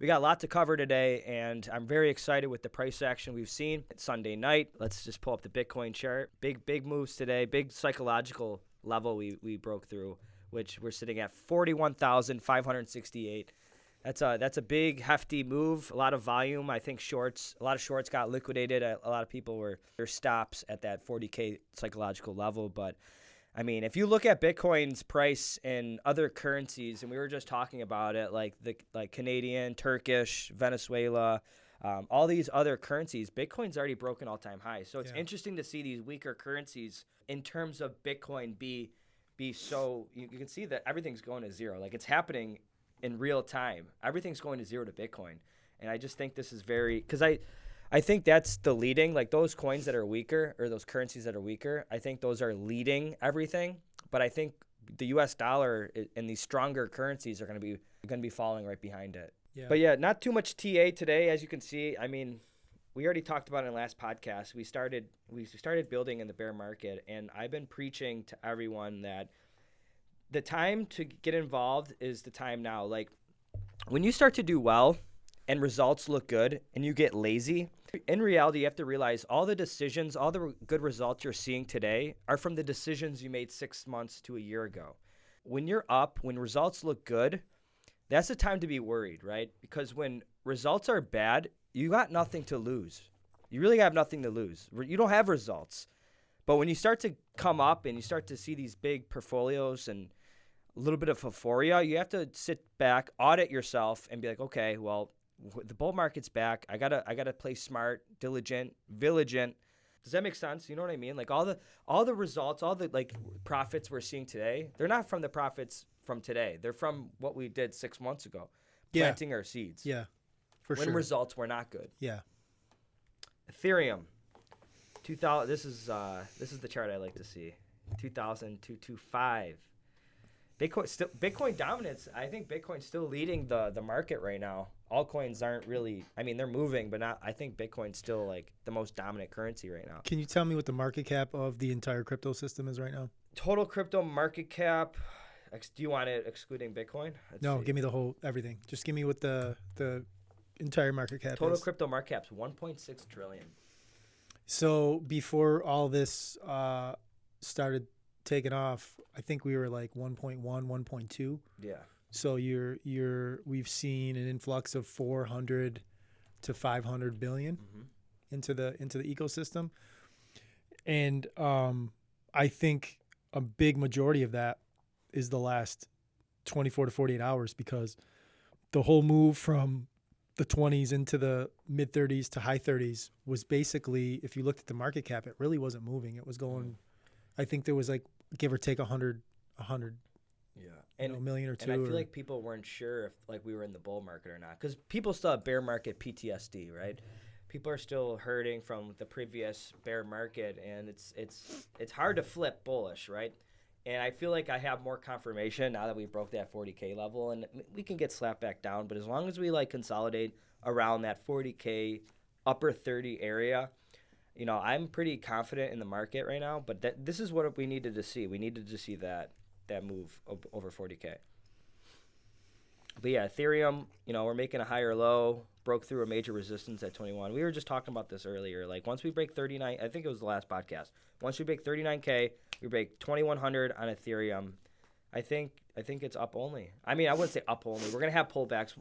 We got a lot to cover today, and I'm very excited with the price action we've seen. It's Sunday night. Let's just pull up the Bitcoin chart. Big moves today. Big psychological level we broke through, which we're sitting at 41,568. That's a big, hefty move. A lot of volume. I think a lot of shorts got liquidated. A lot of people were their stops at that 40K psychological level. But, I mean, if you look at Bitcoin's price in other currencies, and we were just talking about it, like Canadian, Turkish, Venezuela, all these other currencies, Bitcoin's already broken all-time highs. So it's interesting to see these weaker currencies in terms of Bitcoin be so – you can see that everything's going to zero. Like, it's happening in real time. Everything's going to zero to Bitcoin. And I just think this is very – because I think that's the leading, like those coins that are weaker or those currencies that are weaker, I think those are leading everything. But I think the U.S. dollar and these stronger currencies are going to be falling right behind it. Yeah. But yeah, not too much TA today, as you can see. I mean, we already talked about it in the last podcast. We started building in the bear market, and I've been preaching to everyone that the time to get involved is the time now. Like when you start to do well and results look good and you get lazy, in reality, you have to realize all the decisions, all the good results you're seeing today are from the decisions you made 6 months to a year ago. When you're up, when results look good, that's the time to be worried, right? Because when results are bad, you got nothing to lose. You really have nothing to lose. You don't have results. But when you start to come up and you start to see these big portfolios and a little bit of euphoria, you have to sit back, audit yourself, and be like, okay, well, the bull market's back. I gotta play smart, diligent, vigilant. Does that make sense? You know what I mean? Like all the results, all the like profits we're seeing today, they're not from the profits from today. They're from what we did 6 months ago, planting our seeds. Yeah, for sure. When results were not good. Yeah. Ethereum, 2000. This is the chart I like to see. 2,225. Bitcoin dominance. I think Bitcoin's still leading the market right now. Altcoins aren't really, I mean, they're moving, but not, I think Bitcoin's still like the most dominant currency right now. Can you tell me what the market cap of the entire crypto system is right now? Total crypto market cap. Do you want it excluding Bitcoin? No, give me the whole, everything. Just give me what the entire market cap Total is. crypto market cap's 1.6 trillion. So before all this started taking off, I think we were like 1.1, 1.2. Yeah. So we've seen an influx of 400 to 500 billion into the ecosystem, and I think a big majority of that is the last 24 to 48 hours, because the whole move from the 20s into the mid 30s to high 30s was basically, if you looked at the market cap, it really wasn't moving. It was going, I think there was like give or take 100. Yeah, and a million or two. And I feel like people weren't sure if like we were in the bull market or not, because people still have bear market PTSD, right? People are still hurting from the previous bear market, and it's hard to flip bullish, right? And I feel like I have more confirmation now that we broke that 40K level, and we can get slapped back down. But as long as we like consolidate around that 40K upper 30 area, you know, I'm pretty confident in the market right now. But this is what we needed to see. We needed to see that move over 40K. But yeah, Ethereum, you know, we're making a higher low, broke through a major resistance at 21. We were just talking about this earlier. Like once we break 39, I think it was the last podcast. Once we break 39K, we break 2,100 on Ethereum. I think it's up only. I mean, I wouldn't say up only. We're going to have pullbacks.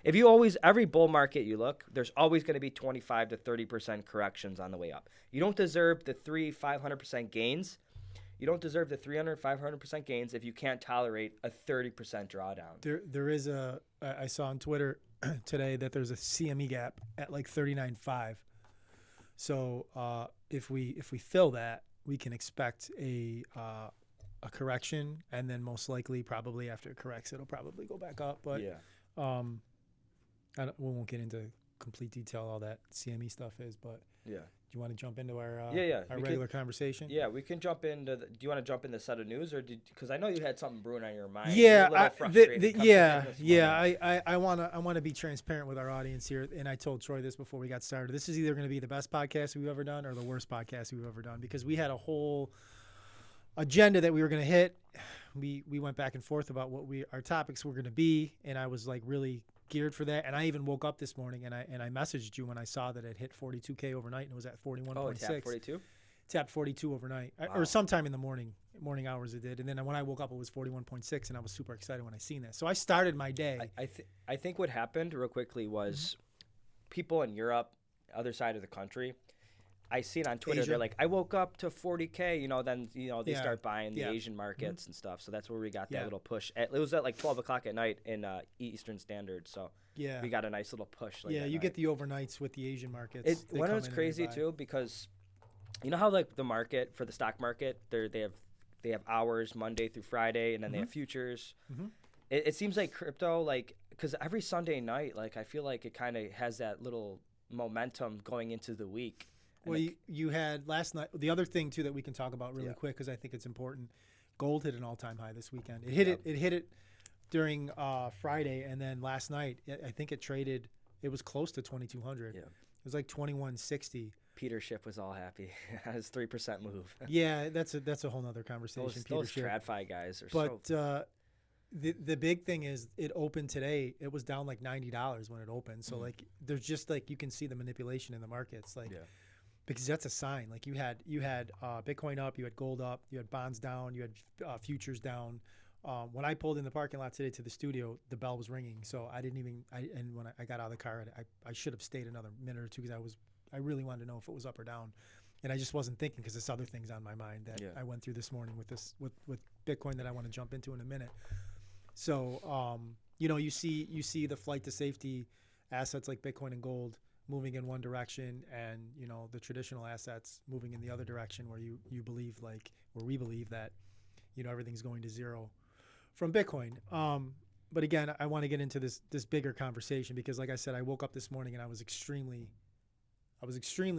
If you every bull market you look, there's always going to be 25 to 30% corrections on the way up. You don't deserve the 500% gains. You don't deserve the 300, 500% gains if you can't tolerate a 30% drawdown. There is I saw on Twitter today that there's a CME gap at like 39.5. So if we fill that, we can expect a correction, and then most likely probably after it corrects, it'll probably go back up. But yeah, we won't get into complete detail all that CME stuff is, but yeah. Do you want to jump into our regular conversation? Yeah, we can jump into. Do you want to jump in the set of news, or because I know you had something brewing on your mind? Yeah, I want to be transparent with our audience here, and I told Troy this before we got started. This is either going to be the best podcast we've ever done or the worst podcast we've ever done, because we had a whole agenda that we were going to hit. We went back and forth about what our topics were going to be, and I was like really geared for that. And I even woke up this morning and I messaged you when I saw that it hit 42K overnight and it was at 41.6. Oh, it tapped 42? Tapped 42 overnight, Wow. or sometime in the morning hours it did. And then when I woke up, it was 41.6, and I was super excited when I seen that. So I started my day. I think what happened real quickly was people in Europe, other side of the country, I see it on Twitter. Asia. They're like, I woke up to 40K. Then they Yeah. start buying the Yeah. Asian markets and stuff. So that's where we got that Yeah. little push. It was at like 12 o'clock at night in Eastern Standard. So Yeah. we got a nice little push. Like Yeah, that you night. get the overnights with the Asian markets. They One come of it's in and crazy they buy. too, because you know how like the market for the stock market, they have hours Monday through Friday, and then they have futures. Mhm. It seems like crypto, like, because every Sunday night, like I feel like it kind of has that little momentum going into the week. And Well, you had last night. The other thing too that we can talk about really quick, because I think it's important. Gold hit an all-time high this weekend. It hit it. It hit it during Friday, and then last night I think it traded. It was close to 2,200. Yeah. It was like 2160. Peter Schiff was all happy. His 3% move. Yeah, that's a whole nother conversation. Those Peter Schiff. TradFi guys are But so. the big thing is it opened today. It was down like $90 when it opened. So like there's just like you can see the manipulation in the markets. Like. Yeah. Because that's a sign. Like you had Bitcoin up, you had gold up, you had bonds down, you had futures down. When I pulled in the parking lot today to the studio, the bell was ringing. So I didn't even. And when I got out of the car, I should have stayed another minute or two because I really wanted to know if it was up or down, and I just wasn't thinking because there's other things on my mind that I went through this morning with Bitcoin that I want to jump into in a minute. So you see the flight to safety assets like Bitcoin and gold moving in one direction, and the traditional assets moving in the other direction, where you believe where we believe that everything's going to zero from Bitcoin. But again, I want to get into this bigger conversation because, like I said, I woke up this morning and I was extremely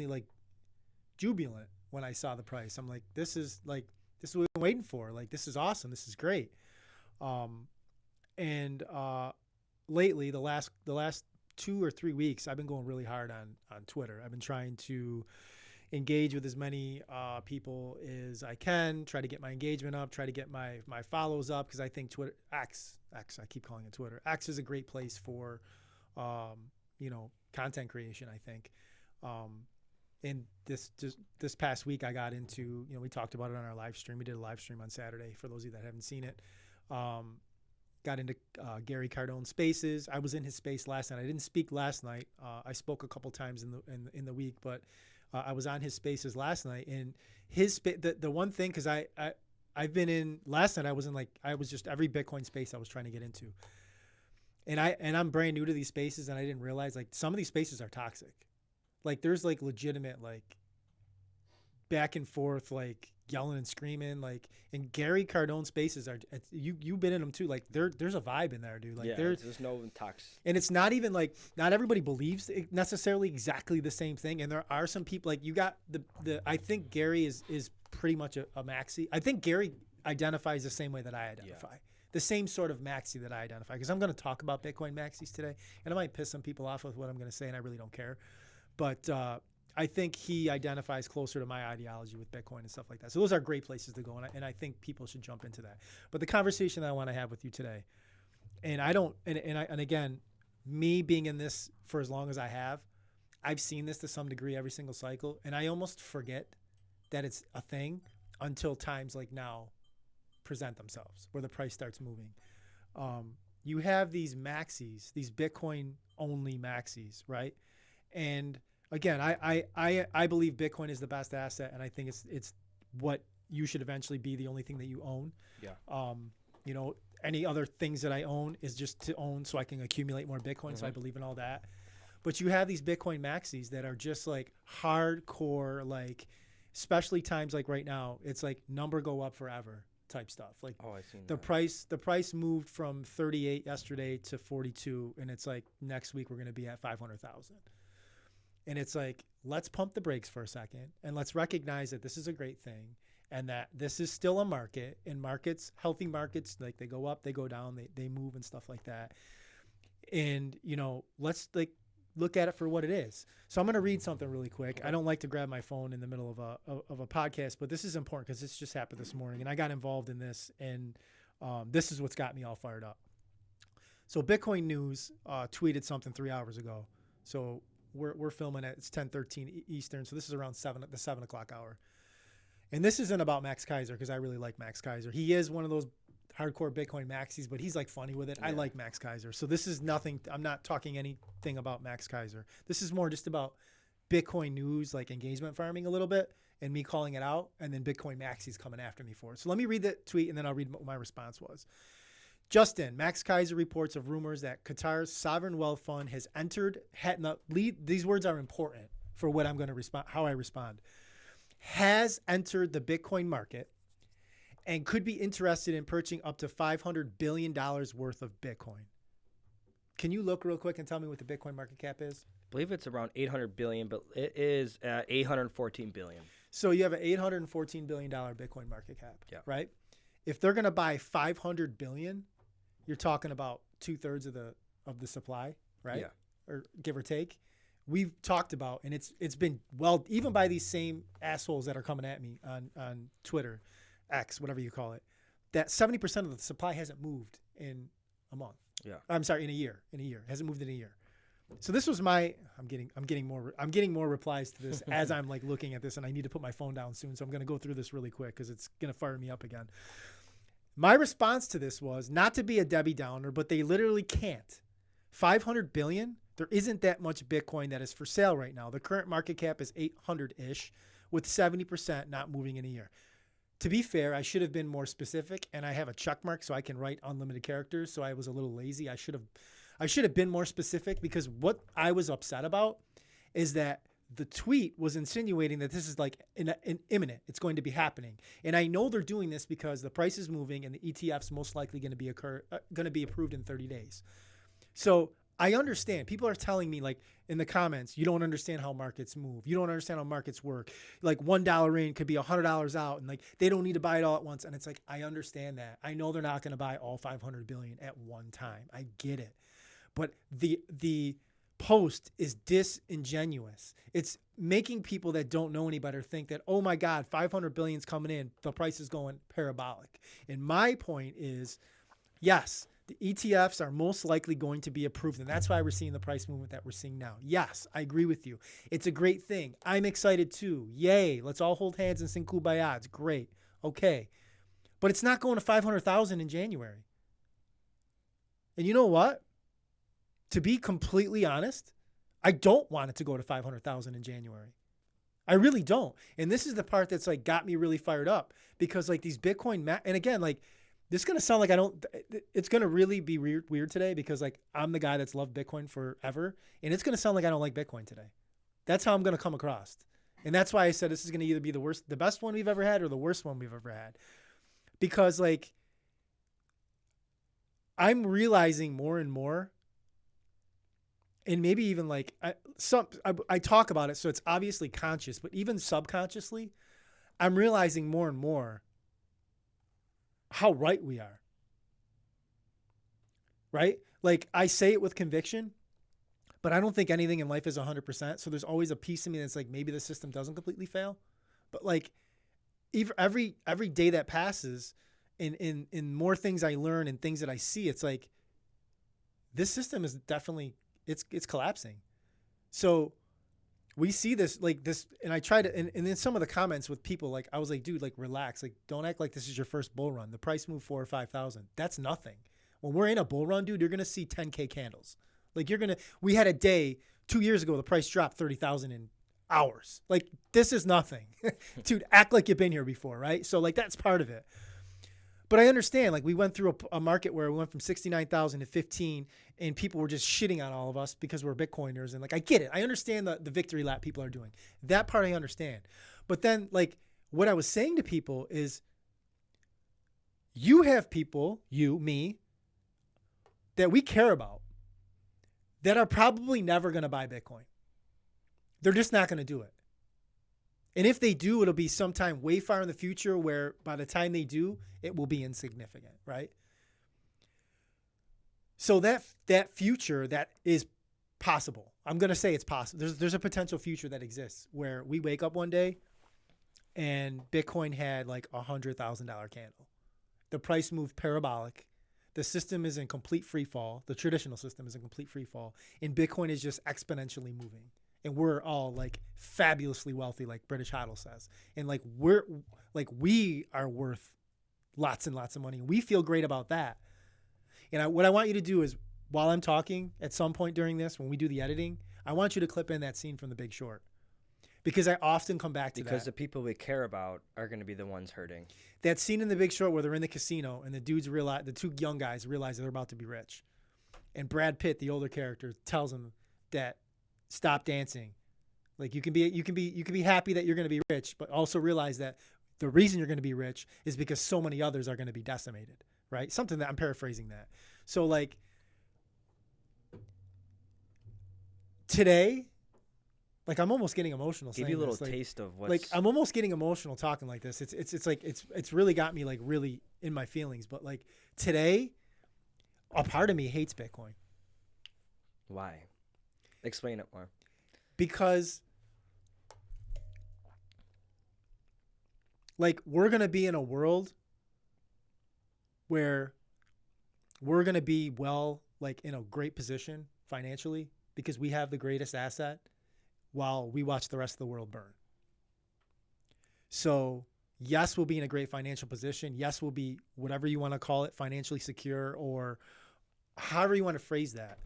like jubilant when I saw the price. I'm like, this is what we've been waiting for. Like, this is awesome. This is great. And lately, the last 2 or 3 weeks, I've been going really hard on Twitter. I've been trying to engage with as many people as I can, try to get my engagement up, try to get my follows up, because I think Twitter, X, I keep calling it Twitter. X is a great place for, content creation, I think. And this past week, I got into, we talked about it on our live stream. We did a live stream on Saturday, for those of you that haven't seen it. Got into Gary Cardone's spaces. I was in his space last night. I didn't speak last night. I spoke a couple times in the week, but I was on his spaces last night. And the one thing, because I've been in last night. I was just every Bitcoin space I was trying to get into, and I'm brand new to these spaces, and I didn't realize some of these spaces are toxic. Like there's legitimate back and forth yelling and screaming, and Gary Cardone spaces are you've been in them too. There's a vibe in there, dude. There's no tox, and it's not even not everybody believes necessarily exactly the same thing. And there are some people you got the I think Gary is pretty much a maxi. I think Gary identifies the same way that I identify. The same sort of maxi that I identify, because I'm going to talk about Bitcoin maxis today, and I might piss some people off with what I'm going to say, and I really don't care. But I think he identifies closer to my ideology with Bitcoin and stuff like that. So those are great places to go, and I think people should jump into that. But the conversation that I want to have with you today, and again, me being in this for as long as I have, I've seen this to some degree every single cycle, and I almost forget that it's a thing until times like now present themselves, where the price starts moving. You have these maxis, these Bitcoin only maxis, right? And again, I believe Bitcoin is the best asset, and I think it's what you should eventually be the only thing that you own. Yeah. Any other things that I own is just to own so I can accumulate more Bitcoin. So I believe in all that. But you have these Bitcoin maxis that are just hardcore, especially times like right now, it's number go up forever type stuff. I've seen the price moved from 38 yesterday to 42, and it's next week we're going to be at 500,000. And it's let's pump the brakes for a second, and let's recognize that this is a great thing, and that this is still a market. And markets, healthy markets, they go up, they go down, they move and stuff like that. And let's look at it for what it is. So I'm going to read something really quick. Okay. I don't like to grab my phone in the middle of a podcast, but this is important because this just happened this morning, and I got involved in this, and this is what's got me all fired up. So Bitcoin News tweeted something 3 hours ago. So we're filming at, it's 10:13 Eastern. So this is around the 7 o'clock hour. And this isn't about Max Kaiser because I really like Max Kaiser. He is one of those hardcore Bitcoin maxis, but he's like funny with it. Yeah. I like Max Kaiser. So this is nothing. I'm not talking anything about Max Kaiser. This is more just about Bitcoin News, like engagement farming a little bit, and me calling it out, and then Bitcoin maxis coming after me for it. So let me read the tweet, and then I'll read what my response was. Justin, Max Kaiser reports of rumors that Qatar's sovereign wealth fund has entered. These words are important for what I'm going to respond, how I respond. Has entered the Bitcoin market and could be interested in purchasing up to $500 billion worth of Bitcoin. Can you look real quick and tell me what the Bitcoin market cap is? I believe it's around 800 billion, but it is 814 billion. So you have an $814 billion Bitcoin market cap, right? If they're going to buy 500 billion, you're talking about 2/3 of the supply, right? Yeah. Or give or take. We've talked about, and it's been, well, even by these same assholes that are coming at me on Twitter, X, whatever you call it, that 70% of the supply hasn't moved in a month. Yeah. I'm sorry, in a year. Hasn't moved in a year. So this was I'm getting more replies to this as I'm like looking at this, and I need to put my phone down soon. So I'm going to go through this really quick because it's going to fire me up again. My response to this was not to be a Debbie Downer, but they literally can't. 500 billion. There isn't that much Bitcoin that is for sale right now. The current market cap is 800-ish, with 70% not moving in a year. To be fair, I should have been more specific, and I have a check mark so I can write unlimited characters, so I was a little lazy. I should have been more specific, because what I was upset about is that the tweet was insinuating that this is like an imminent. It's going to be happening. And I know they're doing this because the price is moving and the ETF's most likely going to be approved in 30 days. So I understand. People are telling me, like, in the comments, you don't understand how markets move. You don't understand how markets work. Like, $1 in could be $100 out, and like they don't need to buy it all at once. And it's like, I understand that. I know they're not going to buy all 500 billion at one time. I get it. But the post is disingenuous. It's making people that don't know any better think that, oh my God, 500 billion is coming in. The price is going parabolic. And my point is, yes, the ETFs are most likely going to be approved, and that's why we're seeing the price movement that we're seeing now. Yes, I agree with you. It's a great thing. I'm excited too. Yay. Let's all hold hands and sing Kumbaya. It's great. Okay. But it's not going to 500,000 in January. And you know what? To be completely honest, I don't want it to go to 500,000 in January. I really don't. And this is the part that's like got me really fired up, because like these Bitcoin, and again, like, this is going to sound like it's going to really be weird today, because like I'm the guy that's loved Bitcoin forever, and it's going to sound like I don't like Bitcoin today. That's how I'm going to come across. And that's why I said this is going to either be the best one we've ever had or the worst one we've ever had. Because like I'm realizing more and more, and maybe even like I talk about it, so it's obviously conscious, but even subconsciously, I'm realizing more and more how right we are. Right? Like, I say it with conviction, but I don't think anything in life is 100%. So there's always a piece of me that's like, maybe the system doesn't completely fail. But like, every day that passes, in more things I learn and things that I see, it's like, this system is definitely, it's collapsing. So we see this, like this, and I try to, and in some of the comments with people, like, I was like, dude, like, relax. Like, don't act like this is your first bull run. The price moved 4,000 or 5,000. That's nothing. When we're in a bull run, dude, you're going to see 10K candles. Like, we had a day 2 years ago, the price dropped 30,000 in hours. Like, this is nothing. Dude, act like you've been here before, right? So like, that's part of it. But I understand, like, we went through a market where we went from 69,000 to 15, and people were just shitting on all of us because we're Bitcoiners. And like, I get it. I understand the victory lap people are doing. That part I understand. But then, like, what I was saying to people is, you have people, you, me, that we care about that are probably never going to buy Bitcoin. They're just not going to do it. And if they do, it'll be sometime way far in the future, where by the time they do, it will be insignificant, right? So that future, that is possible. I'm going to say it's possible. There's a potential future that exists where we wake up one day and Bitcoin had like $100,000 candle. The price moved parabolic. the system is in complete free fall. The traditional system is in complete free fall, and Bitcoin is just exponentially moving. And we're all like fabulously wealthy, like British Hodl says. And like we are worth lots and lots of money. We feel great about that. And what I want you to do is, while I'm talking at some point during this, when we do the editing, I want you to clip in that scene from The Big Short. Because I often come back to that. Because the people we care about are going to be the ones hurting. That scene in The Big Short where they're in the casino and the two young guys realize they're about to be rich. And Brad Pitt, the older character, tells them that stop dancing. Like you can be happy that you're going to be rich, but also realize that the reason you're going to be rich is because so many others are going to be decimated, right? Something that I'm paraphrasing that. So like today, like I'm almost getting emotional. Give you a little taste of what's like I'm almost getting emotional talking like this. It's really got me like really in my feelings. But like today, a part of me hates Bitcoin. Why? Explain it more. Because like we're gonna be in a world where we're gonna be like in a great position financially because we have the greatest asset, while we watch the rest of the world burn. So yes, we'll be in a great financial position. Yes, we'll be, whatever you want to call it, financially secure, or however you want to phrase that.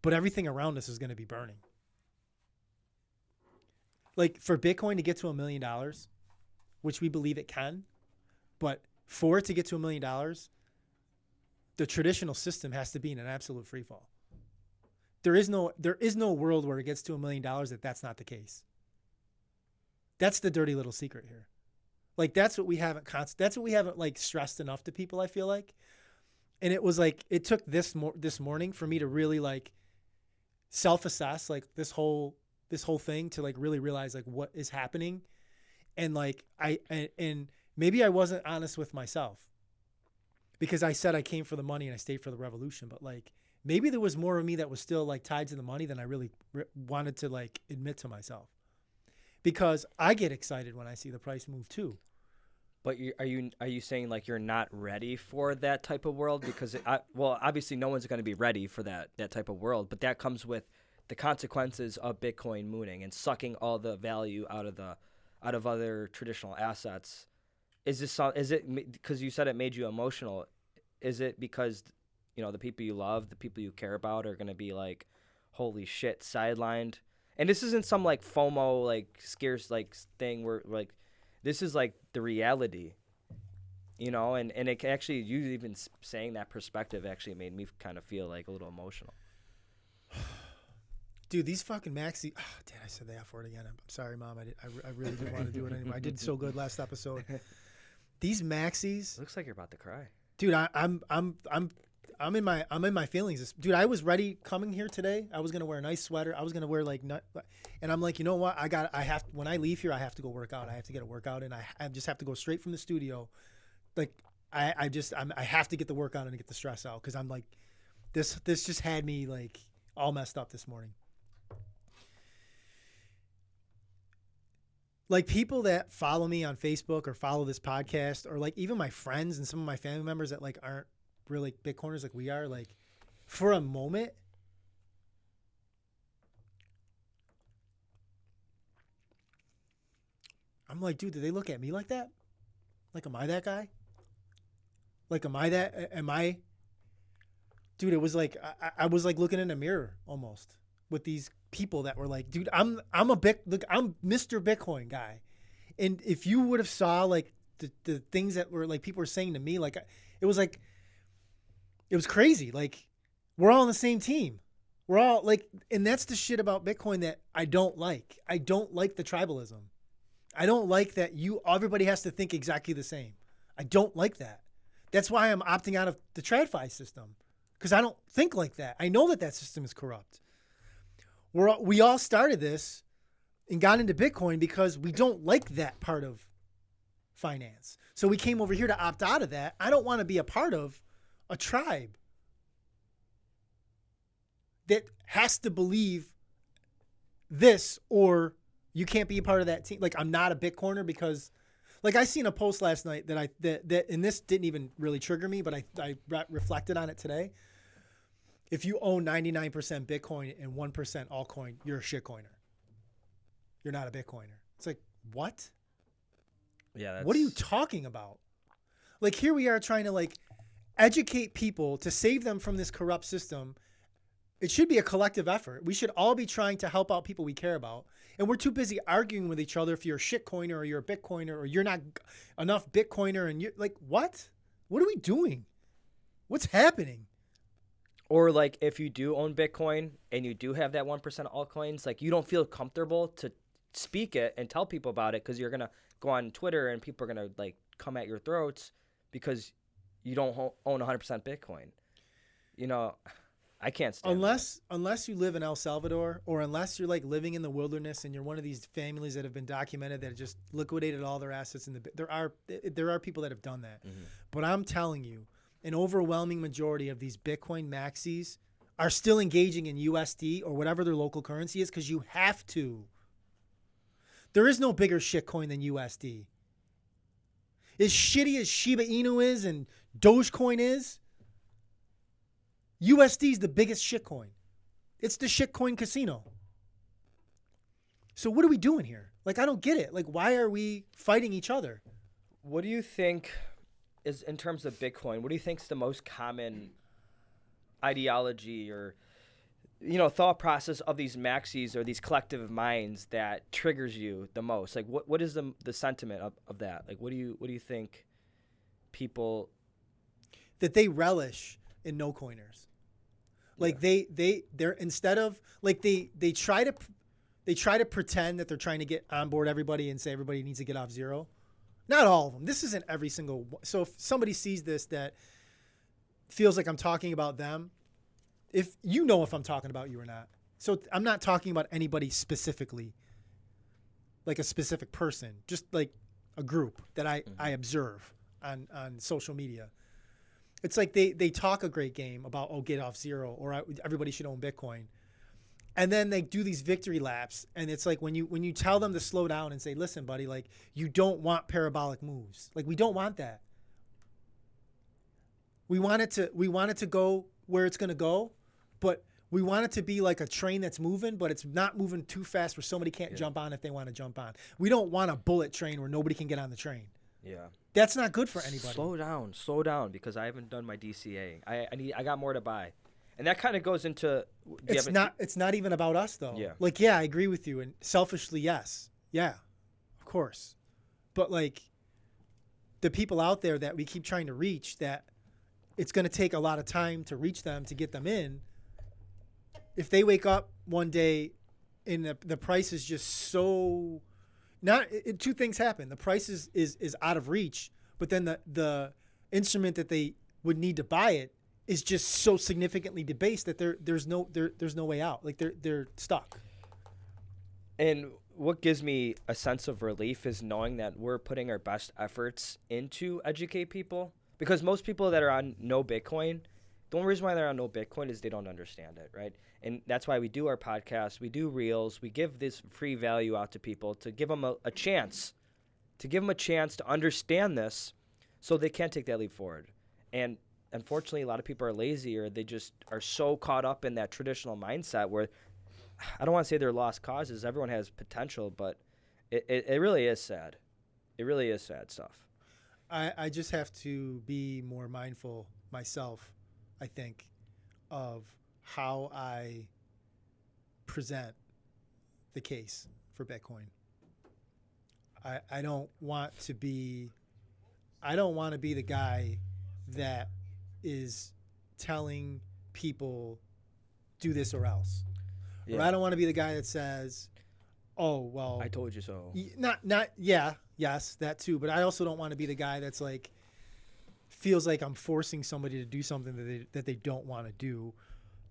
But everything around us is going to be burning. Like for Bitcoin to get to $1 million, which we believe it can, but for it to get to $1 million, the traditional system has to be in an absolute free fall. There is no world where it gets to $1 million that's not the case. That's the dirty little secret here. Like that's what we haven't like stressed enough to people, I feel like. And it was like it took this morning for me to really like self-assess like this whole thing, to like really realize like what is happening. And like and maybe I wasn't honest with myself, because I said I came for the money and I stayed for the revolution, but like maybe there was more of me that was still like tied to the money than I really wanted to like admit to myself, because I get excited when I see the price move too. But are you saying like you're not ready for that type of world? Because well, obviously no one's going to be ready for that type of world, but that comes with the consequences of Bitcoin mooning and sucking all the value out of other traditional assets. Is it because you said it made you emotional? Is it because the people you love, the people you care about are going to be like, holy shit, sidelined? And this isn't some like FOMO, like scarce like thing where like, this is like the reality, and it actually, you even saying that perspective actually made me kind of feel like a little emotional. Dude, these fucking maxi. Oh, damn, I said the F word again. I'm sorry, Mom. I really didn't want to do it anymore. I did so good last episode. These maxis. Looks like you're about to cry. Dude, I'm in my feelings. Dude, I was ready coming here today. I was gonna wear a nice sweater. I was gonna wear and I'm like, you know what? When I leave here, I have to go work out. I have to get a workout, and I just have to go straight from the studio. Like I have to get the workout and get the stress out, because I'm like, this just had me like all messed up this morning. Like people that follow me on Facebook or follow this podcast, or like even my friends and some of my family members that like aren't really Bitcoiners like we are, like for a moment, I'm like, dude, do they look at me like that? Like, am I that guy? Like, am I, dude, it was like, I was like looking in a mirror almost with these people that were like, dude, I'm Mr. Bitcoin guy. And if you would have saw like the things that were like people were saying to me, like it was crazy. Like we're all on the same team. We're all like, and that's the shit about Bitcoin that I don't like. I don't like the tribalism. I don't like that everybody has to think exactly the same. I don't like that. That's why I'm opting out of the TradFi system, because I don't think like that. I know that system is corrupt. We all started this and got into Bitcoin because we don't like that part of finance. So we came over here to opt out of that. I don't want to be a part of a tribe that has to believe this, or you can't be a part of that team. Like, I'm not a Bitcoiner because Like I seen a post last night that and this didn't even really trigger me, but I reflected on it today. If you own 99% Bitcoin and 1% altcoin, you're a shitcoiner. You're not a Bitcoiner. It's like, what? Yeah. What are you talking about? Like here we are trying to like educate people to save them from this corrupt system. It should be a collective effort. We should all be trying to help out people we care about. And we're too busy arguing with each other if you're a shitcoiner or you're a Bitcoiner or you're not enough Bitcoiner. And you're like, what? What are we doing? What's happening? Or like if you do own Bitcoin and you do have that 1% altcoins, like you don't feel comfortable to speak it and tell people about it because you're going to go on Twitter and people are going to like come at your throats because you don't own 100% Bitcoin. You know, I can't stand unless you live in El Salvador or unless you're like living in the wilderness and you're one of these families that have been documented that have just liquidated all their assets there are people that have done that. Mm-hmm. But I'm telling you, an overwhelming majority of these Bitcoin maxis are still engaging in USD or whatever their local currency is because you have to. There is no bigger shitcoin than USD. As shitty as Shiba Inu is and Dogecoin is, USD is the biggest shitcoin. It's the shitcoin casino. So what are we doing here? Like, I don't get it. Like, why are we fighting each other? What do you think is, in terms of Bitcoin, what do you think is the most common ideology or, you know, thought process of these maxis or these collective minds that triggers you the most? Like, what is the sentiment of that? Like, what do you think people... That they relish in no coiners. Like they're instead of like they try to pretend that they're trying to get on board everybody and say everybody needs to get off zero. Not all of them. This isn't every single one. So if somebody sees this that feels like I'm talking about them, if you know if I'm talking about you or not. So I'm not talking about anybody specifically, like a specific person, just like a group that I observe on social media. It's like they talk a great game about, oh, get off zero or everybody should own Bitcoin. And then they do these victory laps. And it's like when you tell them to slow down and say, listen, buddy, like you don't want parabolic moves. Like we don't want that. We want it to go where it's going to go, but we want it to be like a train that's moving, but it's not moving too fast where somebody can't jump on if they want to jump on. We don't want a bullet train where nobody can get on the train. Yeah. That's not good for anybody. Slow down, because I haven't done my DCA. I got more to buy, and that kind of goes into. It's not even about us though. Yeah. Like I agree with you, and selfishly, yes, yeah, of course, but like the people out there that we keep trying to reach, that it's going to take a lot of time to reach them to get them in. If they wake up one day and the price is just so. Two things happen. The price is out of reach, but then the instrument that they would need to buy it is just so significantly debased that there's no way out. Like they're stuck. And what gives me a sense of relief is knowing that we're putting our best efforts into educate people, because most people that are on no Bitcoin, the only reason why they're on no Bitcoin is they don't understand it, right? And that's why we do our podcast, we do reels, we give this free value out to people to give them a chance, to understand this so they can take that leap forward. And unfortunately, a lot of people are lazy, or they just are so caught up in that traditional mindset where, I don't want to say they're lost causes. Everyone has potential, but it really is sad. It really is sad stuff. I just have to be more mindful myself, I think, of how I present the case for Bitcoin. I don't want to be the guy that is telling people do this or else. Yeah. Or I don't want to be the guy that says, oh, well, I told you so. Yes, that too. But I also don't want to be the guy that's like, feels like I'm forcing somebody to do something that they don't want to do.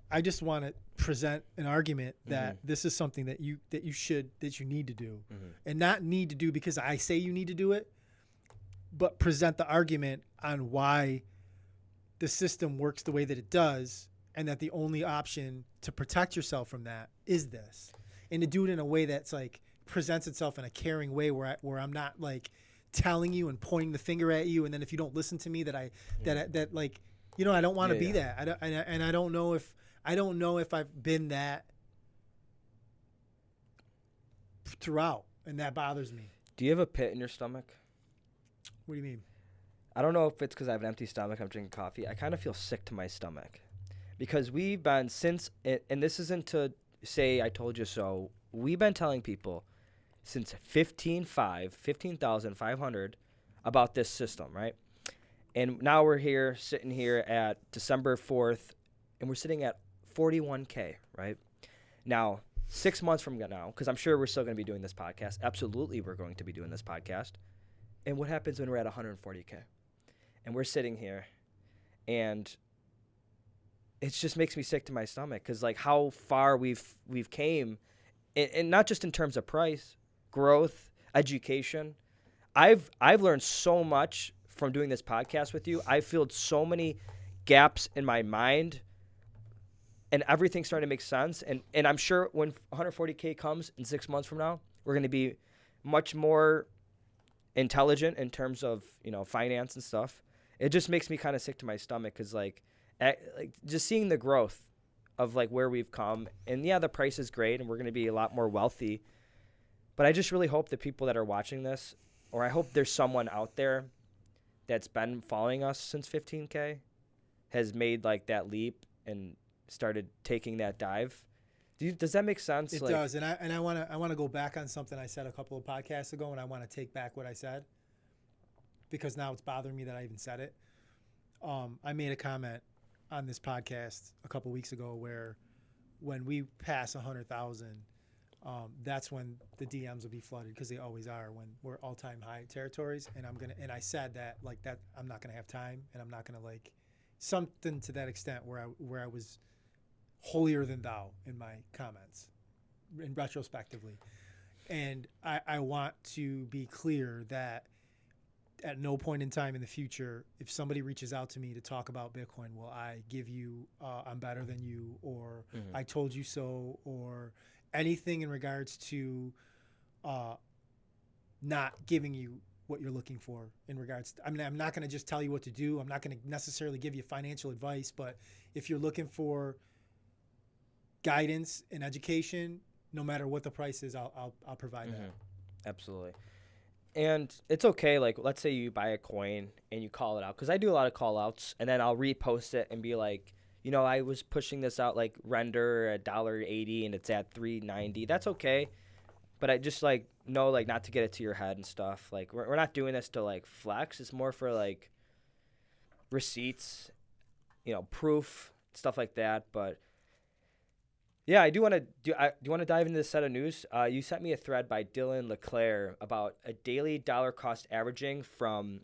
I just want to present an argument that this is something that you need to do, and not need to do because I say you need to do it, but present the argument on why the system works the way that it does, and that the only option to protect yourself from that is this, and to do it in a way that's like presents itself in a caring way where I'm not like telling you and pointing the finger at you, and then if you don't listen to me, that like, you know, I don't want to be that. I don't know if I've been that throughout, and that bothers me. Do you have a pit in your stomach? What do you mean? I don't know if it's because I have an empty stomach. I'm drinking coffee. I kind of feel sick to my stomach because we've been and this isn't to say I told you so. We've been telling people since 15,500 about this system, right? And now we're sitting here at December 4th, and we're sitting at 41K, right? Now, 6 months from now, because I'm sure we're still going to be doing this podcast. Absolutely, we're going to be doing this podcast. And what happens when we're at 140K? And we're sitting here, and it just makes me sick to my stomach because, like, how far we've came, and not just in terms of price, growth, education. I've learned so much from doing this podcast with you. I filled so many gaps in my mind, and everything's starting to make sense. And I'm sure when 140K comes in 6 months from now, we're going to be much more intelligent in terms of, you know, finance and stuff. It just makes me kind of sick to my stomach because, like just seeing the growth of, like, where we've come. And, yeah, the price is great, and we're going to be a lot more wealthy. But I just really hope the people that are watching this, or I hope there's someone out there that's been following us since 15K, has made, like, that leap and started taking that dive. Does that make sense? It does, and I want to go back on something I said a couple of podcasts ago, and I want to take back what I said because now it's bothering me that I even said it. I made a comment on this podcast a couple of weeks ago where when we pass 100,000, that's when the DMs will be flooded because they always are when we're all-time high territories. And I said that, like, that I'm not gonna have time, and I'm not gonna, like, something to that extent where I was holier than thou in my comments, in retrospectively. And I want to be clear that at no point in time in the future, if somebody reaches out to me to talk about Bitcoin, will I give you I'm better than you, or I told you so, or anything in regards to not giving you what you're looking for in regards to, I mean, I'm not going to just tell you what to do. I'm not going to necessarily give you financial advice, but if you're looking for guidance and education, no matter what the price is, I'll provide that. Absolutely. And it's okay, like, let's say you buy a coin and you call it out, because I do a lot of call outs, and then I'll repost it and be like, you know, I was pushing this out, like, render $1.80 and it's at $3.90. That's okay. But I just, like, know, like, not to get it to your head and stuff. Like, we're not doing this to, like, flex. It's more for, like, receipts, you know, proof, stuff like that. But yeah, I do want to do you want to dive into this set of news? You sent me a thread by Dylan LeClaire about a daily dollar cost averaging from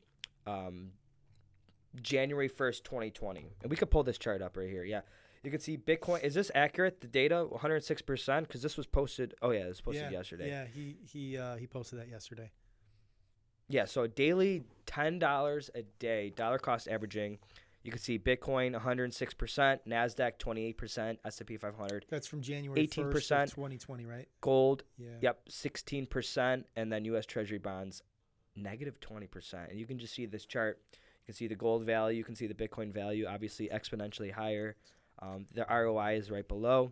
January 1st, 2020. And we could pull this chart up right here. Yeah. You can see Bitcoin. Is this accurate? The data, 106%? Because this was posted. Oh, yeah, this was posted yesterday. Yeah, he posted that yesterday. Yeah, so daily $10 a day, dollar cost averaging. You can see Bitcoin 106%, NASDAQ 28%, S&P 500. That's from January 1st of 2020, right? Gold, yep, 16%, and then U.S. Treasury bonds, negative 20%. And you can just see this chart. You can see the gold value. You can see the Bitcoin value, obviously exponentially higher. The ROI is right below.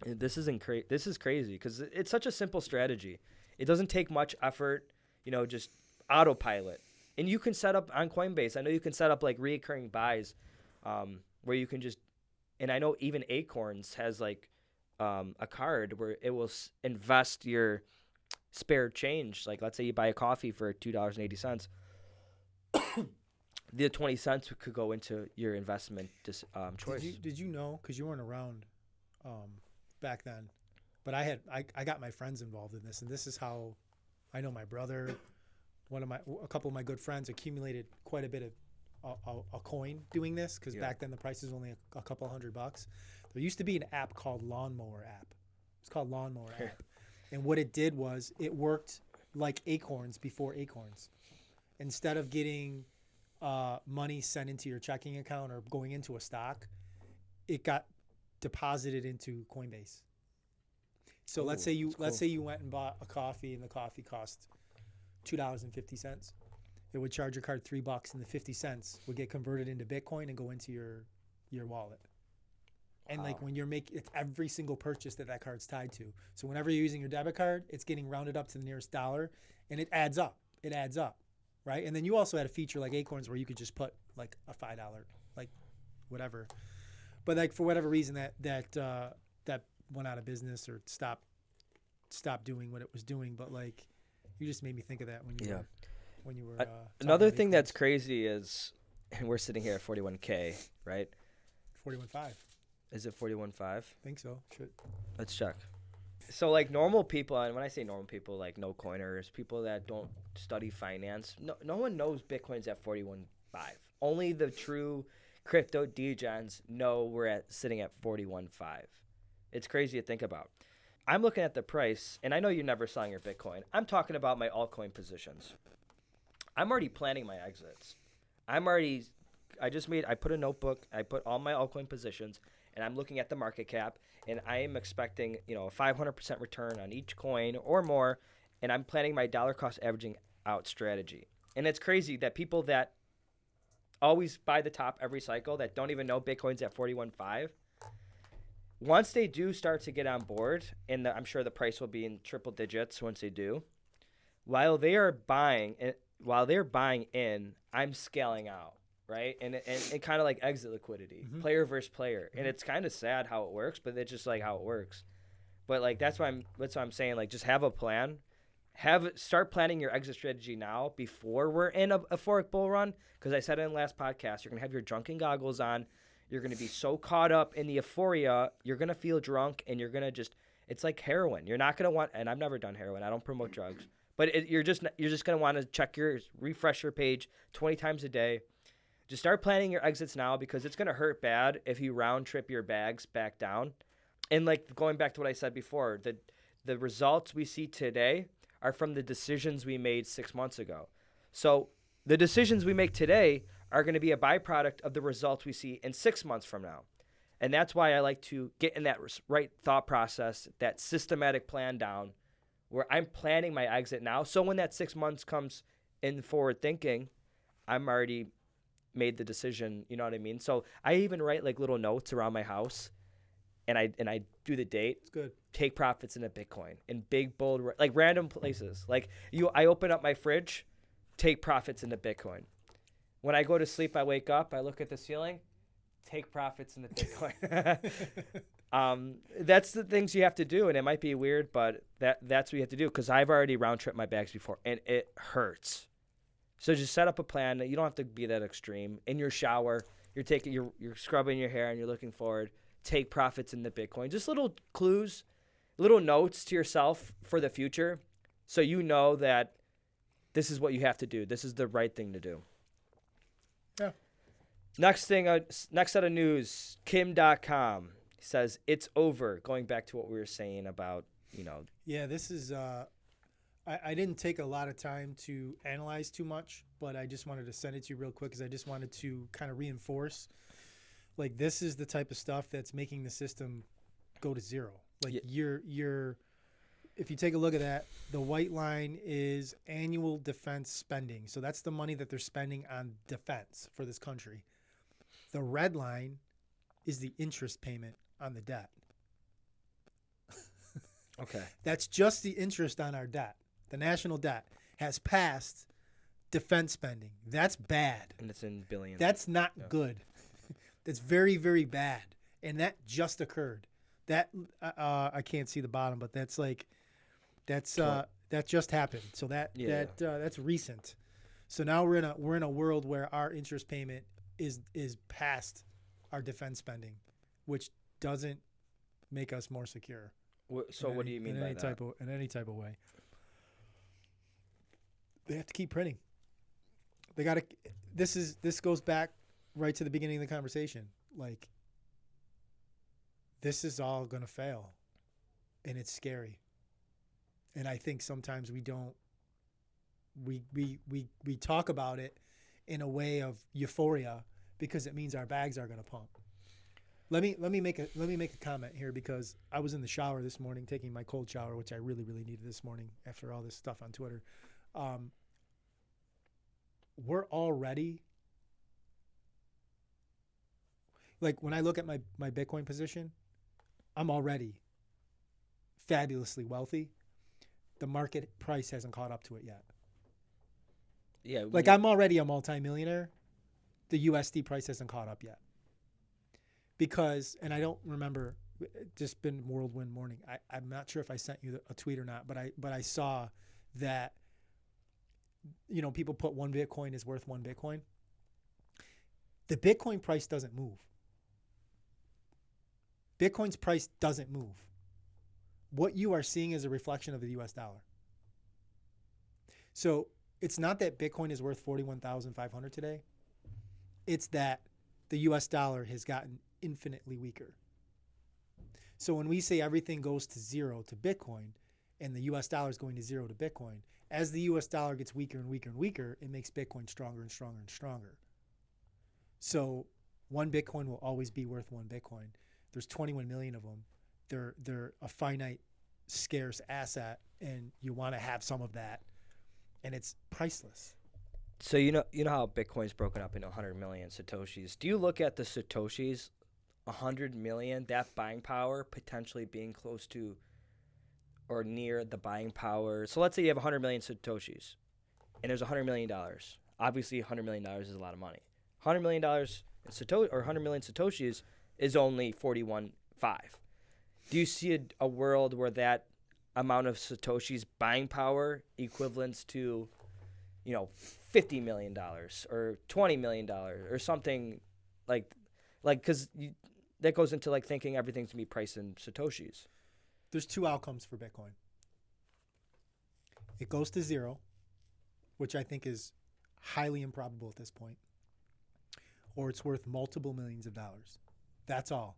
And this is crazy because it's such a simple strategy. It doesn't take much effort, you know, just autopilot. And you can set up on Coinbase. I know you can set up like recurring buys where you can just, and I know even Acorns has like a card where it will invest your spare change. Like let's say you buy a coffee for $2.80. The 20 cents could go into your investment choice. Did you know, because you weren't around back then, but I got my friends involved in this, and this is how I know my brother, a couple of my good friends accumulated quite a bit of a coin doing this, because back then the price was only a couple $100. There used to be an app called Lawnmower app. It's called Lawnmower app. And what it did was it worked like Acorns before Acorns. Instead of getting money sent into your checking account or going into a stock, it got deposited into Coinbase. So let's say you went and bought a coffee, and the coffee cost $2.50. It would charge your card $3, and the 50 cents would get converted into Bitcoin and go into your wallet. And like when you're it's every single purchase that card's tied to. So whenever you're using your debit card, it's getting rounded up to the nearest dollar, and it adds up. It adds up, right? And then you also had a feature like Acorns where you could just put like a $5, like whatever. But like for whatever reason that went out of business or stopped doing what it was doing. But like you just made me think of that when you were another thing that's crazy is, and we're sitting here at 41K, right? 41.5. Is it 41.5? Think so. Should. Let's check. So like normal people, and when I say normal people, like no coiners, people that don't study finance, no one knows Bitcoin's at 41.5. Only the true crypto degens know we're sitting at 41.5. It's crazy to think about. I'm looking at the price, and I know you're never selling your Bitcoin. I'm talking about my altcoin positions. I'm already planning my exits. I put a notebook, I put all my altcoin positions, and I'm looking at the market cap, and I am expecting, a 500% return on each coin or more, and I'm planning my dollar cost averaging out strategy. And it's crazy that people that always buy the top every cycle that don't even know Bitcoin's at 41.5, once they do start to get on board, and I'm sure the price will be in triple digits once they do, while they're buying in, I'm scaling out. Right. And kind of like exit liquidity, player versus player. And it's kind of sad how it works, but it's just like how it works. But like, that's why I'm saying, like, just have a plan, start planning your exit strategy now before we're in a euphoric bull run. Cause I said it in the last podcast, you're going to have your drunken goggles on. You're going to be so caught up in the euphoria. You're going to feel drunk and you're going to it's like heroin. You're not going to want, and I've never done heroin. I don't promote drugs, but you're just going to want to check refresh your page 20 times a day. Just start planning your exits now because it's going to hurt bad if you round trip your bags back down. And like going back to what I said before, the results we see today are from the decisions we made 6 months ago. So the decisions we make today are going to be a byproduct of the results we see in 6 months from now. And that's why I like to get in that right thought process, that systematic plan down where I'm planning my exit now. So when that 6 months comes in forward thinking, I'm already made the decision, you know what I mean? So I even write like little notes around my house and I do the date. It's good. Take profits into Bitcoin in big, bold, like random places. Like I open up my fridge, take profits into Bitcoin. When I go to sleep, I wake up, I look at the ceiling, take profits into Bitcoin. That's the things you have to do. And it might be weird, but that's what you have to do. Cause I've already round tripped my bags before and it hurts. So just set up a plan. You don't have to be that extreme. In your shower, you're scrubbing your hair and you're looking forward. Take profits in the Bitcoin. Just little clues, little notes to yourself for the future, so you know that this is what you have to do. This is the right thing to do. Yeah. Next set of news. Kim.com says it's over. Going back to what we were saying about, Yeah, this is. I didn't take a lot of time to analyze too much, but I just wanted to send it to you real quick because I just wanted to kind of reinforce, like, this is the type of stuff that's making the system go to zero. Like, if you take a look at that, the white line is annual defense spending. So that's the money that they're spending on defense for this country. The red line is the interest payment on the debt. Okay. That's just the interest on our debt. The national debt has passed defense spending. That's bad. And it's in billions. That's not good. That's very, very bad. And that just occurred. That I can't see the bottom, but that just happened. So that's recent. So now we're in a world where our interest payment is past our defense spending, which doesn't make us more secure. So what do you mean by that? In any type of way. They have to keep printing. They got to. This goes back right to the beginning of the conversation. Like, this is all gonna fail, and it's scary. And I think sometimes we don't. We talk about it in a way of euphoria because it means our bags are gonna pump. Let me make a comment here because I was in the shower this morning taking my cold shower, which I really, really needed this morning after all this stuff on Twitter. we're already, like when I look at my Bitcoin position, I'm already fabulously wealthy. The market price hasn't caught up to it yet. Yeah. Like I'm already a multimillionaire. The USD price hasn't caught up yet. Because, and I don't remember, just been whirlwind morning. I'm not sure if I sent you a tweet or not, but I saw that, you know, people put 1 Bitcoin is worth 1 Bitcoin. The Bitcoin price doesn't move. Bitcoin's price doesn't move. What you are seeing is a reflection of the US dollar. So it's not that Bitcoin is worth 41,500 today. It's that the US dollar has gotten infinitely weaker. So when we say everything goes to zero to Bitcoin and the US dollar is going to zero to Bitcoin, as the US dollar gets weaker and weaker and weaker, it makes Bitcoin stronger and stronger and stronger. So 1 Bitcoin will always be worth 1 Bitcoin. There's 21 million of them. They're a finite, scarce asset, and you want to have some of that, and it's priceless. So you know how Bitcoin's broken up into 100 million satoshis. Do you look at the satoshis, 100 million, that buying power potentially being close to or near the buying power? So let's say you have 100 million satoshis, and there's $100 million. Obviously, $100 million is a lot of money. $100 million or 100 million satoshis is only 41.5. Do you see a world where that amount of satoshis buying power equivalents to, you know, $50 million or $20 million or something like because that goes into like thinking everything's gonna be priced in satoshis? There's 2 outcomes for Bitcoin. It goes to zero, which I think is highly improbable at this point, or it's worth multiple millions of dollars. That's all.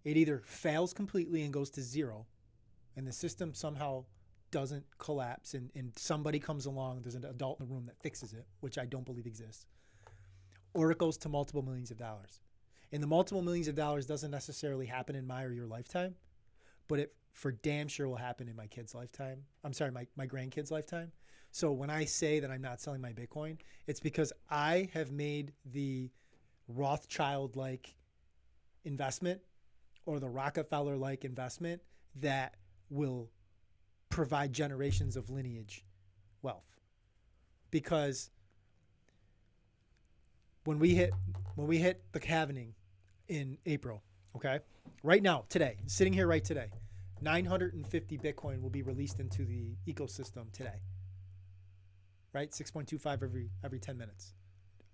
It either fails completely and goes to zero, and the system somehow doesn't collapse, and somebody comes along, there's an adult in the room that fixes it, which I don't believe exists, or it goes to multiple millions of dollars. And the multiple millions of dollars doesn't necessarily happen in my or your lifetime, but it for damn sure will happen in my kid's lifetime. I'm sorry, my grandkid's lifetime. So when I say that I'm not selling my Bitcoin, it's because I have made the Rothschild-like investment or the Rockefeller-like investment that will provide generations of lineage wealth. Because when we hit the halvening in April, okay, right now, today, sitting here right today, 950 Bitcoin will be released into the ecosystem today. Right, 6.25 every 10 minutes,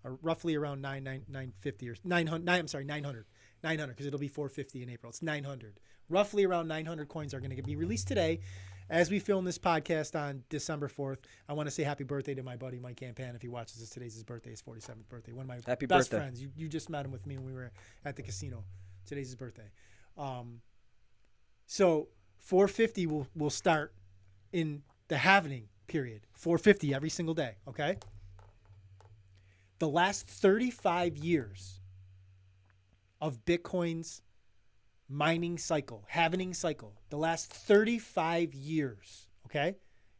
or roughly around 950 or 900. I'm sorry, 900 because it'll be 450 in April. It's 900. Roughly around 900 coins are going to be released today. As we film this podcast on December 4th, I want to say happy birthday to my buddy Mike Campan. If he watches this, today's his birthday, his 47th birthday. One of my best friends. You just met him with me when we were at the casino. Today's his birthday. So 450 will start in the halvening period. 450 every single day, okay? The last 35 years of Bitcoin's mining cycle, halvening cycle, the last 35 years, okay?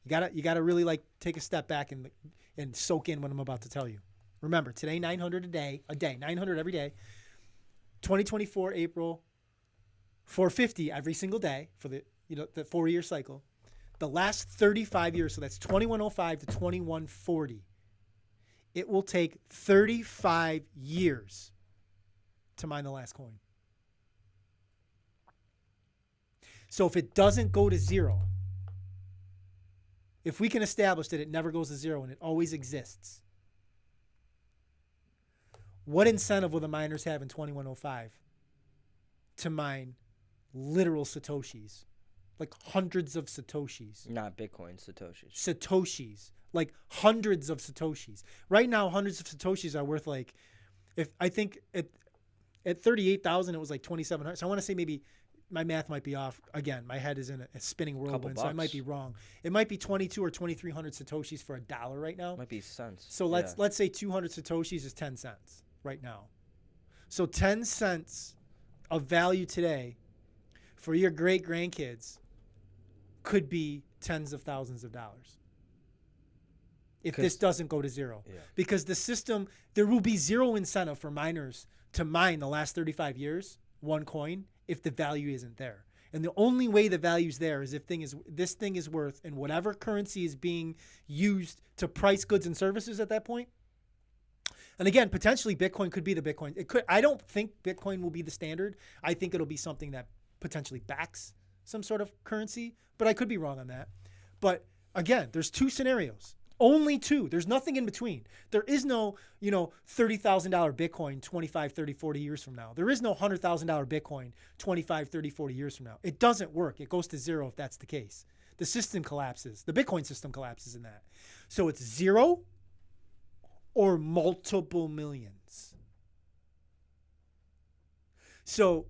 You gotta really like take a step back and soak in what I'm about to tell you. Remember, today 900 a day, 900 every day. 2024 April, 450 every single day for the 4-year cycle. The last 35 years, so that's 2105 to 2140. It will take 35 years to mine the last coin. So if it doesn't go to zero, if we can establish that it never goes to zero and it always exists, what incentive will the miners have in 2105 to mine literal Satoshis? Like hundreds of Satoshis. Not Bitcoin Satoshis. Satoshis. Like hundreds of Satoshis. Right now, hundreds of Satoshis are worth like, if I think at 38,000, it was like 2,700. So I want to say maybe my math might be off. Again, my head is in a spinning whirlwind, so I might be wrong. It might be 2,200 or 2,300 Satoshis for $1 right now. Might be cents. So let's say 200 Satoshis is 10 cents right now. So 10 cents of value today for your great grandkids could be tens of thousands of dollars. if this doesn't go to zero. Yeah. Because the system, there will be zero incentive for miners to mine the last 35 years, one coin, if the value isn't there. And the only way the value's there is if this thing is worth, and whatever currency is being used to price goods and services at that point. And again, potentially Bitcoin could be the Bitcoin. It could. I don't think Bitcoin will be the standard. I think it'll be something that potentially backs some sort of currency, but I could be wrong on that. But again, there's two scenarios. Only two. There's nothing in between. There is no, $30,000 Bitcoin 25, 30, 40 years from now. There is no $100,000 Bitcoin 25, 30, 40 years from now. It doesn't work. It goes to zero if that's the case. The system collapses. The Bitcoin system collapses in that. So it's zero or multiple millions. So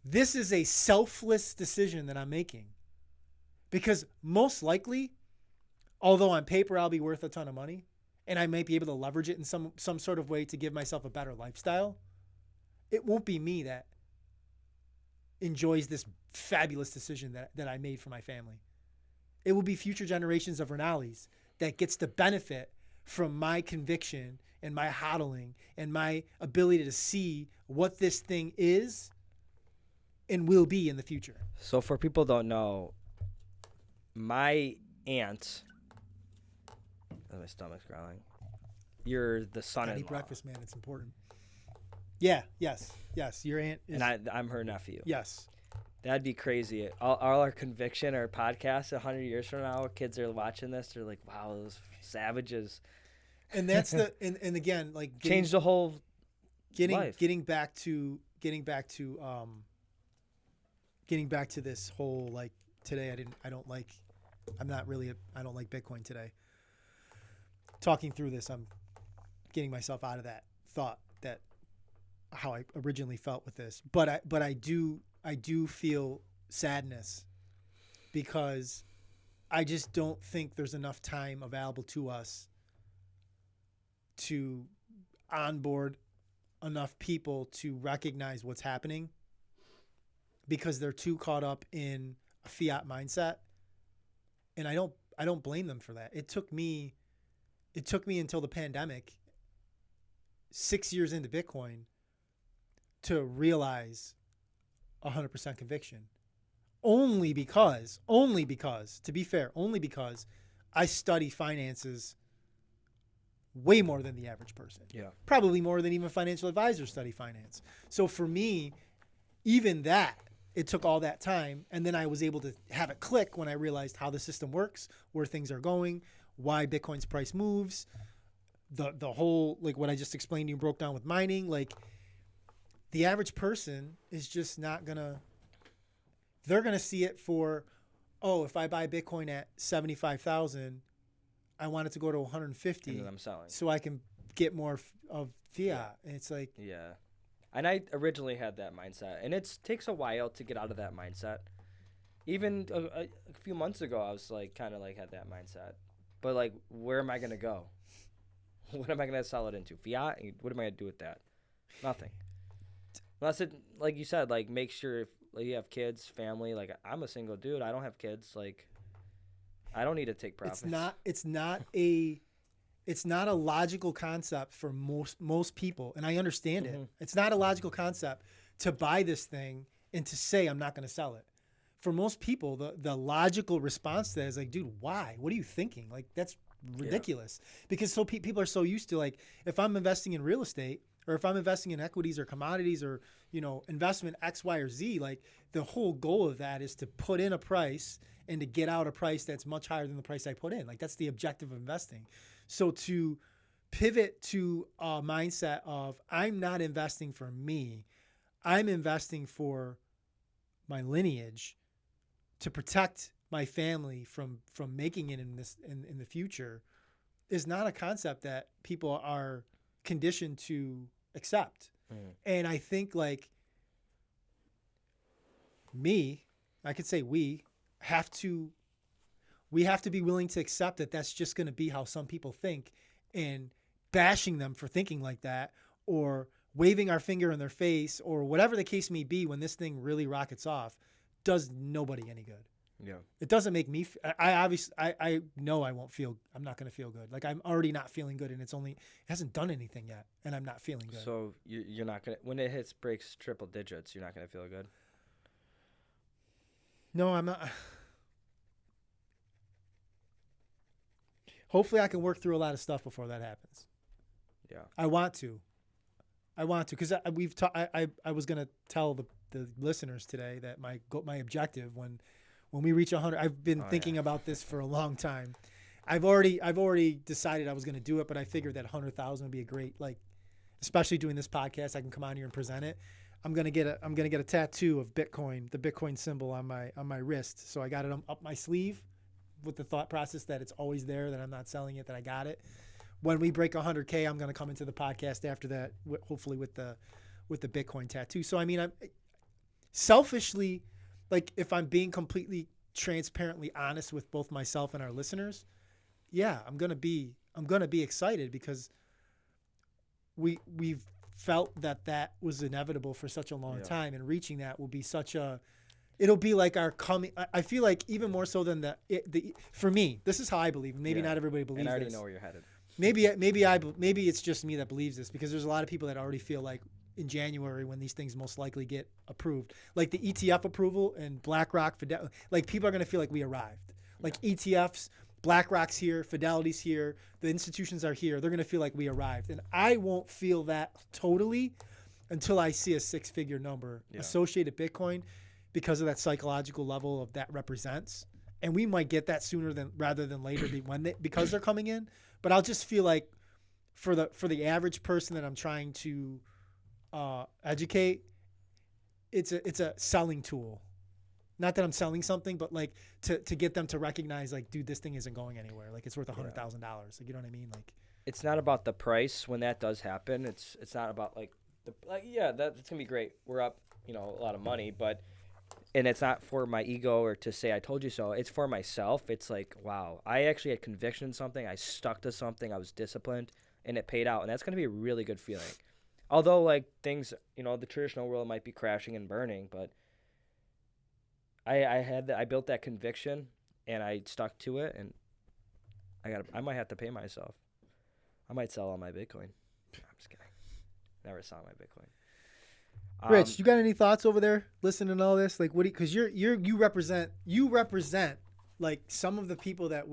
this is a selfless decision that I'm making, because most likely, although on paper I'll be worth a ton of money and I might be able to leverage it in some sort of way to give myself a better lifestyle, it won't be me that enjoys this fabulous decision that I made for my family. It will be future generations of Renalis that gets the benefit from my conviction and my hodling and my ability to see what this thing is and will be in the future. So for people who don't know, my aunt, my stomach's growling. You're the son-in-law. Eat breakfast, man. It's important. Yeah. Yes. Your aunt is. And I'm her nephew. Yes. That'd be crazy. All our conviction, our podcast, 100 years from now, kids are watching this. They're like, "Wow, those savages." And that's and again, like change the whole life. Getting back to this whole, like, today I don't like Bitcoin today. Talking through this, I'm getting myself out of that thought, that how I originally felt with this. But I do feel sadness, because I just don't think there's enough time available to us to onboard enough people to recognize what's happening, because they're too caught up in a fiat mindset. And I don't blame them for that. It took me until the pandemic, 6 years into Bitcoin, to realize 100% conviction. Only because, to be fair, I study finances way more than the average person. Yeah. Probably more than even financial advisors study finance. So for me, even that, it took all that time, and then I was able to have it click when I realized how the system works, where things are going, why Bitcoin's price moves, the whole, like what I just explained to you, broke down with mining. Like, the average person is just not gonna. They're gonna see it for, if I buy Bitcoin at 75,000, I want it to go to 150, and then I'm selling, so I can get more of fiat. Yeah. And it's like, yeah. And I originally had that mindset, and it takes a while to get out of that mindset. Even a few months ago, I was like, kind of like had that mindset, but like, where am I gonna go? What am I gonna sell it into? Fiat? What am I gonna do with that? Nothing. Unless it, like you said, like, make sure if you have kids, family. Like, I'm a single dude. I don't have kids. Like, I don't need to take profits. It's not a logical concept for most people, and I understand it. It's not a logical concept to buy this thing and to say I'm not going to sell it. For most people, the logical response to that is like, dude, why? What are you thinking? Like, that's ridiculous. Yeah. Because people are so used to, like, if I'm investing in real estate, or if I'm investing in equities or commodities, or, investment X, Y, or Z, like, the whole goal of that is to put in a price and to get out a price that's much higher than the price I put in. Like, that's the objective of investing. So to pivot to a mindset of, I'm not investing for me, I'm investing for my lineage, to protect my family from making it in the future, is not a concept that people are conditioned to accept. And I think, like, I could say we have to be willing to accept that that's just going to be how some people think, and bashing them for thinking like that, or waving our finger in their face, or whatever the case may be when this thing really rockets off, does nobody any good. Yeah. It doesn't make me. I obviously I know I won't feel. I'm not going to feel good. Like I'm already not feeling good, and it hasn't done anything yet, and I'm not feeling good. So you're not gonna when it breaks triple digits, you're not gonna feel good. No, I'm not. Hopefully, I can work through a lot of stuff before that happens. Yeah. I want to because we've I was gonna tell the listeners today that my objective when we reach 100. I've been thinking about this for a long time. I've already decided I was gonna do it, but I figured that 100,000 would be a great, like, especially doing this podcast. I can come on here and present it. I'm gonna get a tattoo of Bitcoin, the Bitcoin symbol on my wrist. So I got it up my sleeve with the thought process that it's always there, that I'm not selling it, that I got it. When we break 100K, I'm going to come into the podcast after that, hopefully with the Bitcoin tattoo. So, I mean, I'm selfishly, like, if I'm being completely transparently honest with both myself and our listeners, yeah, I'm going to be excited because we've felt that was inevitable for such a long time, and reaching that will be it'll be like our coming. I feel like even more so than for me, this is how I believe. Maybe not everybody believes this. And I already know where you're headed. Maybe it's just me that believes this, because there's a lot of people that already feel like in January, when these things most likely get approved, like the ETF approval and BlackRock, Fidelity, like people are going to feel like we arrived. Like ETFs, BlackRock's here, Fidelity's here, the institutions are here. They're going to feel like we arrived. And I won't feel that totally until I see a 6-figure number associated Bitcoin, because of that psychological level of that represents. And we might get that sooner rather than later because they're coming in. But I'll just feel like for the average person that I'm trying to educate, it's a selling tool. Not that I'm selling something, but like to get them to recognize, like, dude, this thing isn't going anywhere. Like, it's worth $100,000. Like, you know what I mean? Like, it's not about the price when that does happen. It's not about that's gonna be great. We're up, a lot of money, and it's not for my ego or to say I told you so. It's for myself. It's like, wow, I actually had conviction in something. I stuck to something. I was disciplined, and it paid out. And that's going to be a really good feeling. Although, like, things, the traditional world might be crashing and burning, but I built that conviction, and I stuck to it, and I might have to pay myself. I might sell all my Bitcoin. I'm just kidding. Never sell my Bitcoin. Rich, you got any thoughts over there listening to all this? Like, what do you, because you represent like some of the people that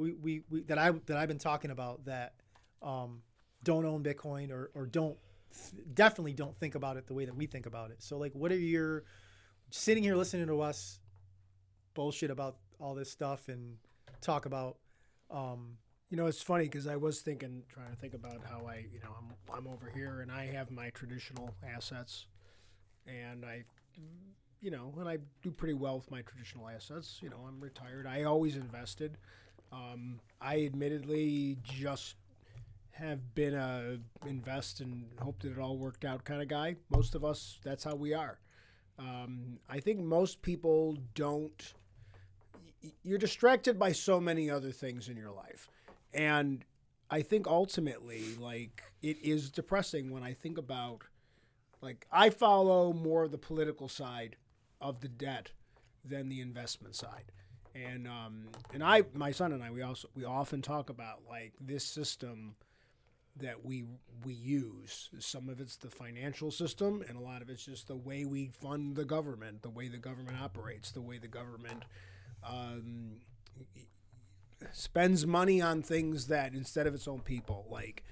I've been talking about that don't own Bitcoin or definitely don't think about it the way that we think about it. So, like, what are your sitting here listening to us bullshit about all this stuff and talk about it's funny because I was trying to think about how I'm over here and I have my traditional assets. And I do pretty well with my traditional assets. I'm retired. I always invested. I admittedly just have been a invest and hope that it all worked out kind of guy. Most of us, that's how we are. I think most people don't. You're distracted by so many other things in your life. And I think ultimately, like, it is depressing when I think about, like, I follow more of the political side of the debt than the investment side. And my son and I, we often talk about, like, this system that we use. Some of it's the financial system, and a lot of it's just the way we fund the government, the way the government operates, the way the government spends money on things that instead of its own people, like.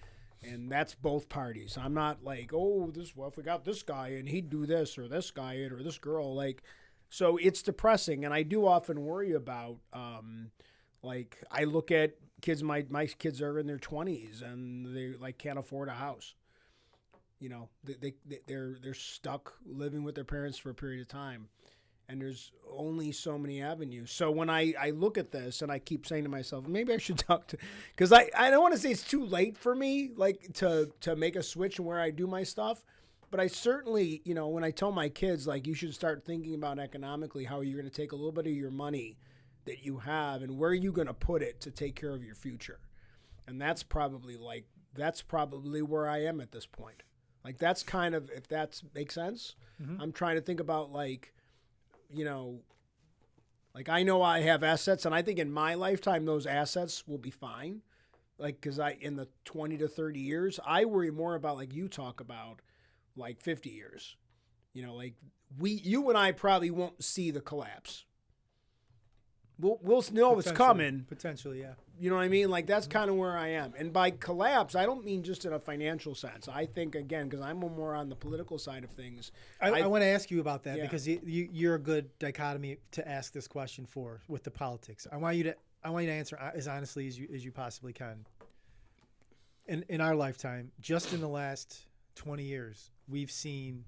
And that's both parties. I'm not like, if we got this guy and he'd do this, or this guy or this girl, like, so it's depressing. And I do often worry about, like, I look at kids, my kids are in their 20s and they, like, can't afford a house. They're stuck living with their parents for a period of time. And there's only so many avenues. So when I look at this and I keep saying to myself, maybe I should talk to, because I don't want to say it's too late for me, like, to make a switch in where I do my stuff. But I certainly, when I tell my kids, like, you should start thinking about economically how you're going to take a little bit of your money that you have and where are you going to put it to take care of your future. And that's probably where I am at this point. Like, that's kind of, if that makes sense, I'm trying to think about, like, Like, I know I have assets, and I think in my lifetime those assets will be fine. Like, because in the 20 to 30 years, I worry more about, like you talk about, like 50 years. You know, like you and I probably won't see the collapse. We'll know it's coming. Potentially, yeah. You know what I mean? Like, that's kind of where I am. And by collapse, I don't mean just in a financial sense. I think, again, because I'm more on the political side of things. I want to ask you about that, Yeah. because you're a good dichotomy to ask this question for with the politics. I want you to answer as honestly as you possibly can. In our lifetime, just in the last 20 years, we've seen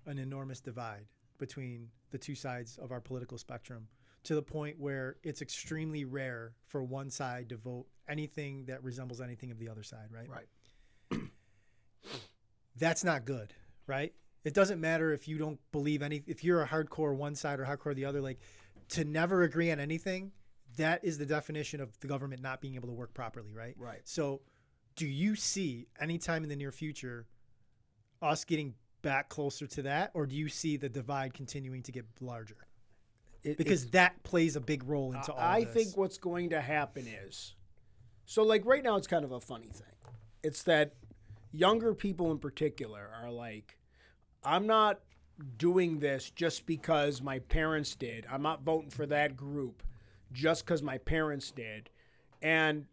an enormous divide between the two sides of our political spectrum, to the point where it's extremely rare for one side to vote anything that resembles anything of the other side, right? Right. That's not good, right? It doesn't matter if you don't believe if you're a hardcore one side or hardcore the other, like, to never agree on anything, that is the definition of the government not being able to work properly, right? Right. So do you see anytime in the near future us getting back closer to that, or do you see the divide continuing to get larger? Because that plays a big role into all this. I think what's going to happen is, so like right now it's kind of a funny thing. It's that younger people in particular are like, I'm not doing this just because my parents did. I'm not voting for that group just because my parents did. And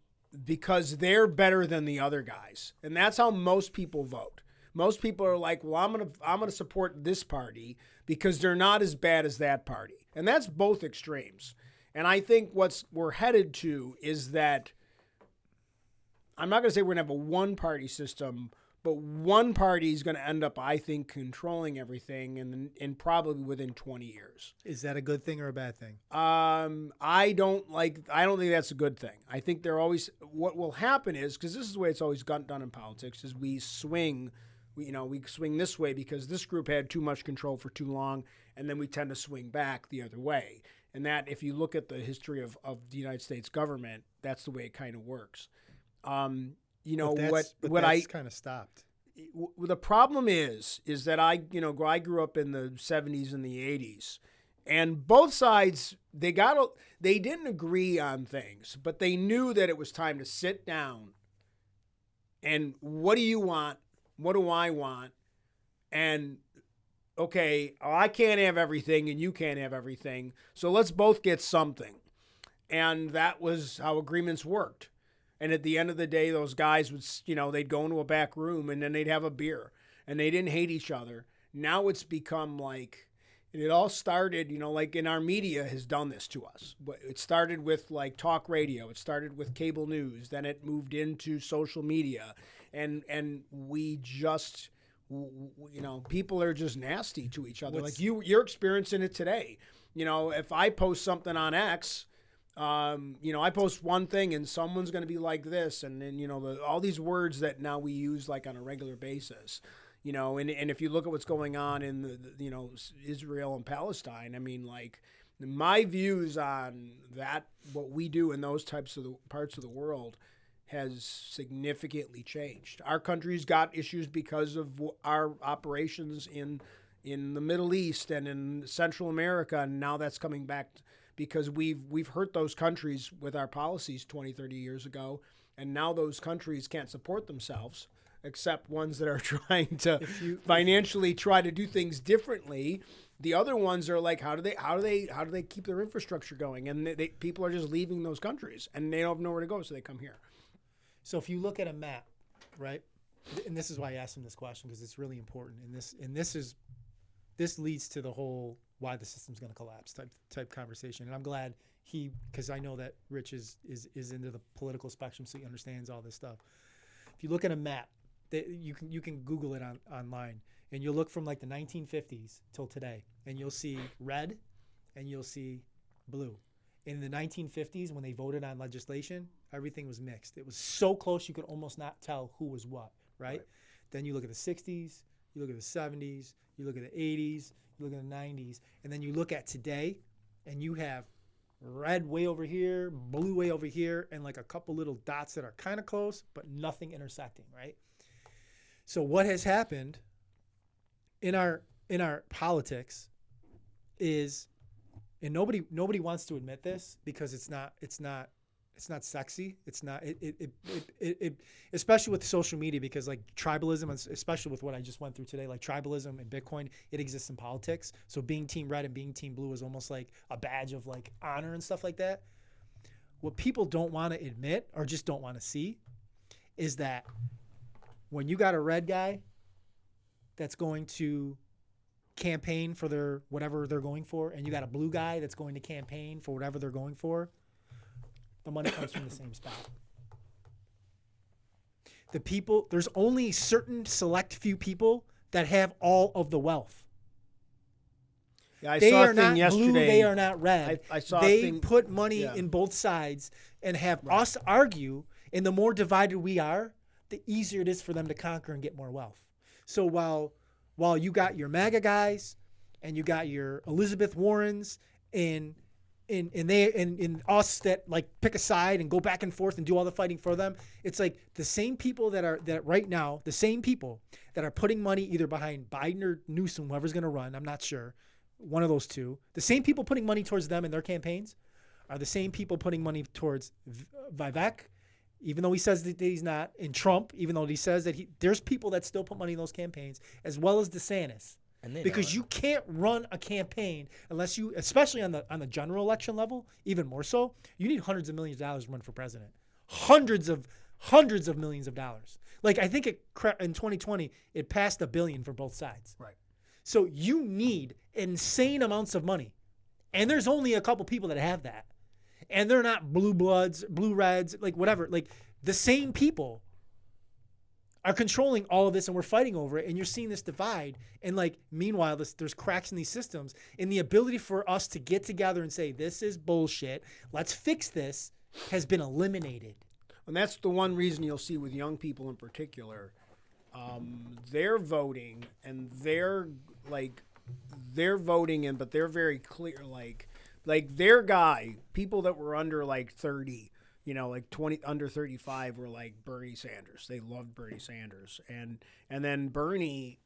because they're better than the other guys. And that's how most people vote. Most people are like, well, I'm gonna support this party because they're not as bad as that party. And that's both extremes. And I think we're headed to is that, I'm not going to say we're going to have a one-party system, but one party is going to end up, I think, controlling everything in probably within 20 years. Is that a good thing or a bad thing? I don't think that's a good thing. I think what will happen is, because this is the way it's always done in politics, is we swing this way because this group had too much control for too long, and then we tend to swing back the other way. And that, if you look at the history of the United States government, that's the way it kind of works. What I kind of stopped. The problem is that I grew up in the 70s and the 80s, and both sides, they didn't agree on things, but they knew that it was time to sit down and, what do you want? What do I want? And, okay, I can't have everything and you can't have everything, so let's both get something. And that was how agreements worked. And at the end of the day, those guys would, they'd go into a back room and then they'd have a beer, and they didn't hate each other. Now it's become like, and it all started, like in our media has done this to us. It started with like talk radio. It started with cable news. Then it moved into social media. And we just, people are just nasty to each other. Like you're experiencing it today. If I post something on X, I post one thing and someone's going to be like this. And then, all these words that now we use like on a regular basis, and if you look at what's going on in the Israel and Palestine, I mean, like, my views on that, what we do in those types of parts of the world, has significantly changed. Our country's got issues because of our operations in the Middle East and in Central America, and now that's coming back because we've hurt those countries with our policies 20, 30 years ago, and now those countries can't support themselves, except ones that are trying to financially try to do things differently. The other ones are like, how do they keep their infrastructure going? And people are just leaving those countries, and they don't have nowhere to go, so they come here. So if you look at a map, right, and this is why I asked him this question, because it's really important, and this leads to the whole why the system's going to collapse type conversation. And I'm glad because I know that Rich is into the political spectrum, so he understands all this stuff. If you look at a map, you can Google it online, and you'll look from like the 1950s till today, and you'll see red, and you'll see blue. In the 1950s, when they voted on legislation, everything was mixed. It was so close you could almost not tell who was what, right? Then you look at the 60s, you look at the 70s, you look at the 80s, you look at the 90s, and then you look at today, and you have red way over here, blue way over here, and like a couple little dots that are kind of close, but nothing intersecting, right? So what has happened in our politics is and nobody wants to admit this because it's not sexy. It's not it especially with social media, because like tribalism, especially with what I just went through today, like tribalism and Bitcoin, it exists in politics. So being team red and being team blue is almost like a badge of like honor and stuff like that. What people don't want to admit or just don't want to see is that when you got a red guy that's going to campaign for their whatever they're going for, and you got a blue guy that's going to campaign for whatever they're going for, the money comes from the same spot. The people, there's only certain select few people that have all of the wealth. Yeah, I they saw are a thing not yesterday. blue, they are not red. I saw a they thing, put money yeah. in both sides and have us argue, and the more divided we are, the easier it is for them to conquer and get more wealth. So while you got your MAGA guys and you got your Elizabeth Warrens and us that like pick a side and go back and forth and do all the fighting for them, it's like the same people that right now, the same people that are putting money either behind Biden or Newsom, whoever's going to run, I'm not sure, one of those two, the same people putting money towards them in their campaigns are the same people putting money towards Vivek, even though he says that he's not, in Trump, even though he says that there's people that still put money in those campaigns, as well as DeSantis. Because you can't run a campaign unless you, especially on the general election level, even more so, you need hundreds of millions of dollars to run for president. Hundreds of millions of dollars. Like I think in 2020, it passed $1 billion for both sides. Right. So you need insane amounts of money. And there's only a couple people that have that. And they're not blue bloods, blue reds, like whatever. Like the same people are controlling all of this, and we're fighting over it, and you're seeing this divide. And like meanwhile, there's cracks in these systems, and the ability for us to get together and say, this is bullshit, let's fix this, has been eliminated. And that's the one reason you'll see with young people in particular, they're voting, and they're voting in, but they're very clear, like their guy, people that were under like 30, like 20 under 35 were like Bernie Sanders. They loved Bernie Sanders. And then Bernie,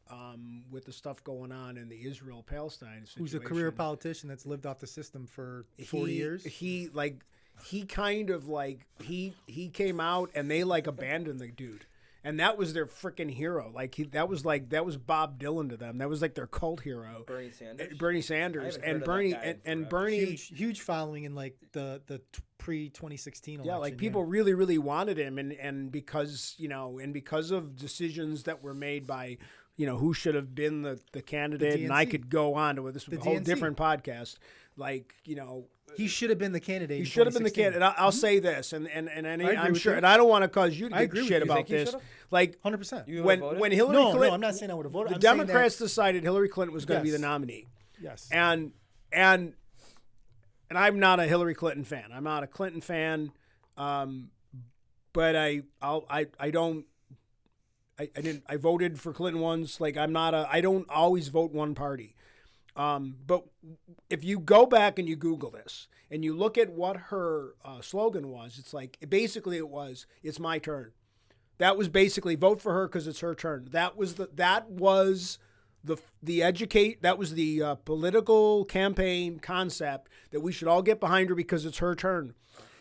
with the stuff going on in the Israel-Palestine situation. Who's a career politician that's lived off the system for 40 years. He came out and they like abandoned the dude. And that was their freaking hero. That was Bob Dylan to them. That was like their cult hero. Bernie Sanders. And Bernie huge following in like the pre-2016 election. Yeah, like people really, really wanted him, and because of decisions that were made by, who should have been the candidate, and I could go on to this whole different podcast. He should have been the candidate. He should have been the candidate. I'll say this, and I'm sure, and I don't want to cause you to get shit about this. Like 100%. When Hillary Clinton, no, I'm not saying I would have voted. The Democrats decided Hillary Clinton was going to be the nominee. Yes. And I'm not a Hillary Clinton fan. I'm not a Clinton fan. But I voted for Clinton once. Like I don't always vote one party. But if you go back and you Google this and you look at what her slogan was, it's like basically it was, it's my turn. That was basically vote for her because it's her turn. That was the political campaign concept that we should all get behind her because it's her turn.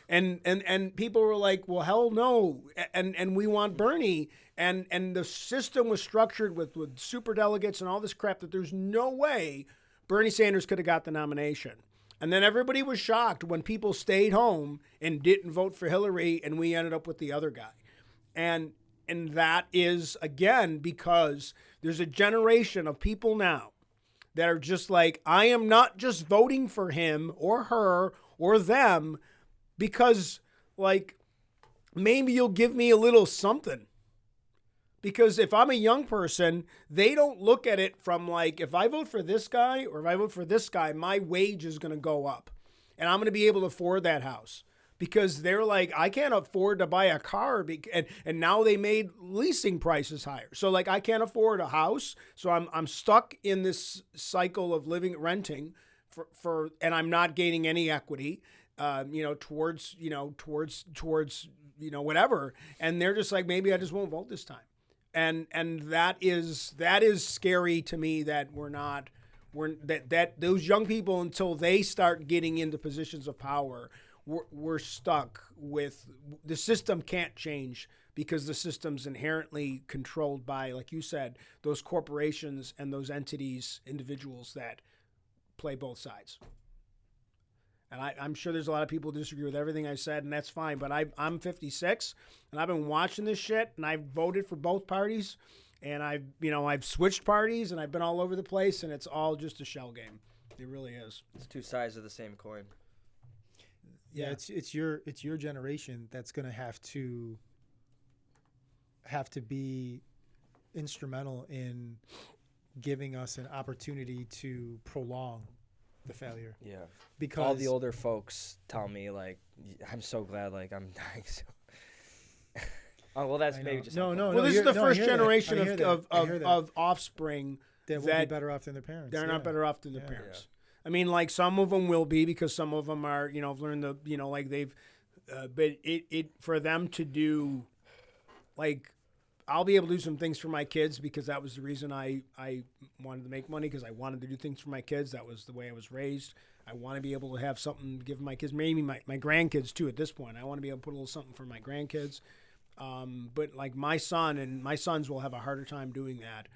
And people were like, well, hell no. And we want Bernie. And the system was structured with super delegates and all this crap that there's no way Bernie Sanders could have got the nomination. And then everybody was shocked when people stayed home and didn't vote for Hillary, and we ended up with the other guy. And that is, again, because there's a generation of people now that are just like, I am not just voting for him or her or them because, like, maybe you'll give me a little something. Because if I'm a young person, they don't look at it from like, if I vote for this guy or if I vote for this guy, my wage is going to go up. And I'm going to be able to afford that house. Because they're like, I can't afford to buy a car. And now they made leasing prices higher. So like, I can't afford a house. So I'm stuck in this cycle of renting and I'm not gaining any equity, towards whatever. And they're just like, maybe I just won't vote this time. And that is scary to me that we're not that those young people, until they start getting into positions of power, we're stuck with the system. Can't change because the system's inherently controlled by, like you said, those corporations and those entities, individuals that play both sides. And I'm sure there's a lot of people who disagree with everything I said, and that's fine. But I'm 56, and I've been watching this shit, and I've voted for both parties, and I've switched parties, and I've been all over the place, and it's all just a shell game. It really is. It's two sides of the same coin. Yeah, it's your generation that's gonna have to be instrumental in giving us an opportunity to prolong the failure. Yeah. Because all the older folks tell me, like, I'm so glad, like, I'm dying so. Oh, well, that's maybe just... Well, this is the first generation of offspring that will be better off than their parents. They're not better off than their parents. I mean, like, some of them will be, because some of them are, have learned like they've... but it for them to do, like... I'll be able to do some things for my kids, because that was the reason I wanted to make money, because I wanted to do things for my kids. That was the way I was raised. I want to be able to have something to give my kids, maybe my grandkids too at this point. I want to be able to put a little something for my grandkids. But like my son and my sons will have a harder time doing that,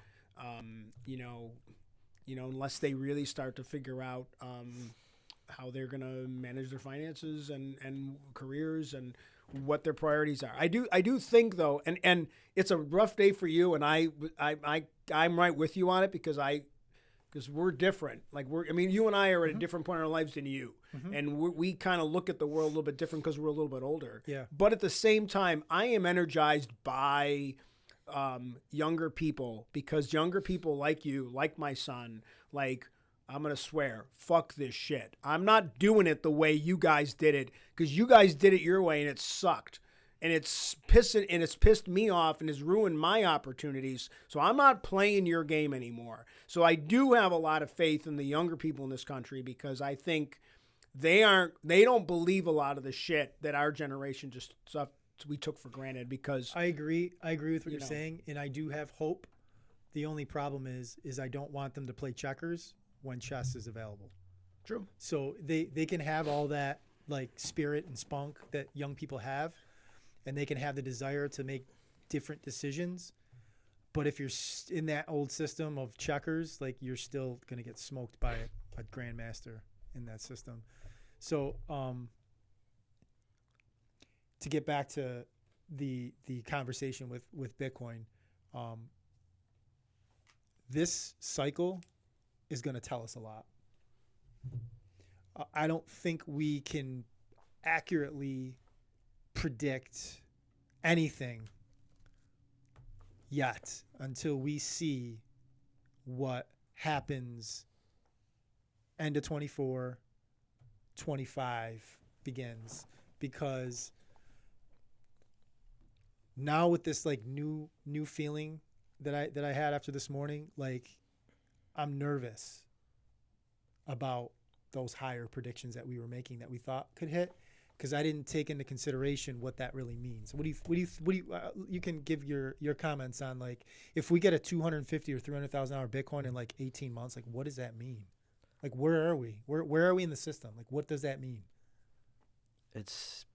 unless they really start to figure out how they're going to manage their finances and careers and what their priorities are. I do think though, and it's a rough day for you, and I'm right with you on it, because we're different. Like you and I are at a different point in our lives than you, and we kind of look at the world a little bit different because we're a little bit older. Yeah. But at the same time, I am energized by younger people, because younger people like you, like my son, like. I'm going to swear, fuck this shit. I'm not doing it the way you guys did it, because you guys did it your way and it sucked. And it's pissed me off and has ruined my opportunities. So I'm not playing your game anymore. So I do have a lot of faith in the younger people in this country, because I think they don't believe a lot of the shit that our generation we took for granted. Because I agree with what you're saying, and I do have hope. The only problem is I don't want them to play checkers when chess is available. True. So they can have all that like spirit and spunk that young people have, and they can have the desire to make different decisions. But if you're in that old system of checkers, like, you're still going to get smoked by a grandmaster in that system. So to get back to the conversation with Bitcoin, this cycle is going to tell us a lot. I don't think we can accurately predict anything yet until we see what happens end of 24, 25 begins. Because now with this like new feeling that I had after this morning, like, I'm nervous about those higher predictions that we were making that we thought could hit, because I didn't take into consideration what that really means. What do you you can give your comments on, like, if we get a $250,000 or $300,000 Bitcoin in like 18 months, like, what does that mean? Like, where are we? Where are we in the system? Like, what does that mean? It's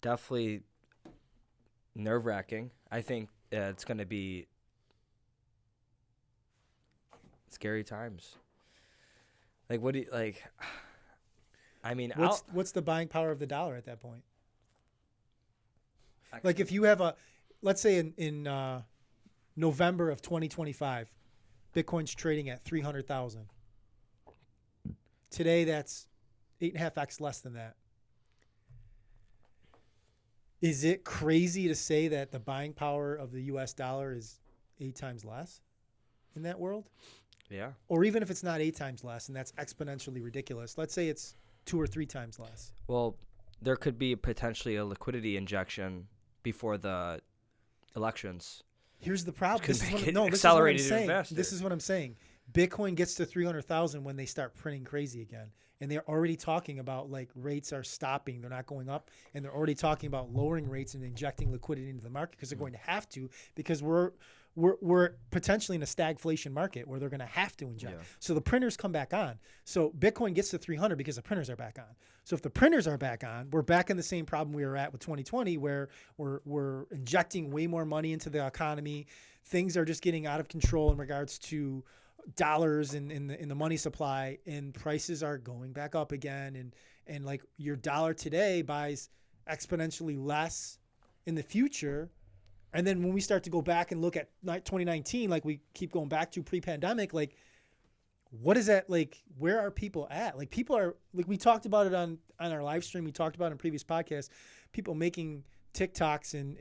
definitely nerve-wracking. I think it's going to be scary times. Like, what do you like? I mean, what's the buying power of the dollar at that point? Actually, like, if you have let's say in November of 2025, Bitcoin's trading at 300,000. Today, that's 8.5x less than that. Is it crazy to say that the buying power of the U.S. dollar is 8 times less in that world? Yeah. Or even if it's not 8 times less, and that's exponentially ridiculous. Let's say it's 2 or 3 times less. Well, there could be potentially a liquidity injection before the elections. Here's the problem. This is what I'm saying. Bitcoin gets to 300,000 when they start printing crazy again. And they're already talking about, like, rates are stopping. They're not going up. And they're already talking about lowering rates and injecting liquidity into the market, because they're going to have to, because we're we're potentially in a stagflation market where they're going to have to inject. Yeah. So the printers come back on. So Bitcoin gets to 300 because the printers are back on. So if the printers are back on, we're back in the same problem we were at with 2020, where we're injecting way more money into the economy. Things are just getting out of control in regards to dollars in the money supply, and prices are going back up again. And like your dollar today buys exponentially less in the future. And then when we start to go back and look at 2019, like we keep going back to pre-pandemic, like what is that, like where are people at? Like people are, like we talked about it on our live stream, we talked about it in previous podcasts, people making TikToks and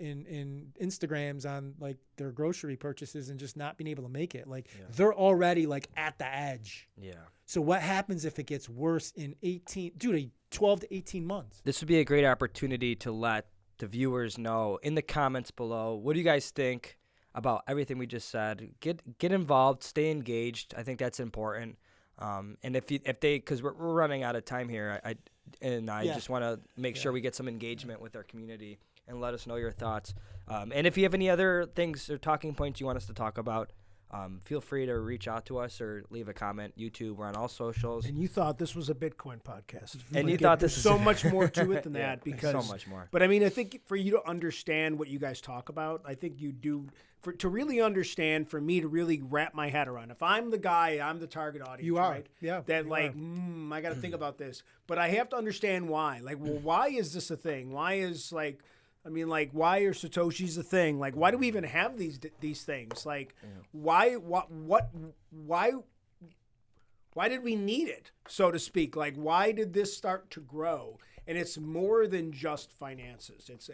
Instagrams on like their grocery purchases and just not being able to make it. Like they're already like at the edge. Yeah. So what happens if it gets worse in 12 to 18 months? This would be a great opportunity to let the viewers know in the comments below, what do you guys think about everything we just said? Get involved, stay engaged. I think that's important. And if they, because we're running out of time here, I just want to make sure we get some engagement with our community, and let us know your thoughts. And if you have any other things or talking points you want us to talk about, feel free to reach out to us or leave a comment. YouTube, we're on all socials. And you thought this was a Bitcoin podcast. And you thought this was so much more to it than Yeah, that, because so much more. But I mean, I think for you to understand what you guys talk about, I think you do, to really understand, for me to really wrap my head around. If I'm the guy, I'm the target audience. You are, right? yeah. That like, I got to think about this, but I have to understand why. Like, well, why is this a thing? Why is like, I mean, like, why are Satoshis a thing? Like, why do we even have these things? Like, why did we need it, so to speak? Like, why did this start to grow? And it's more than just finances. It's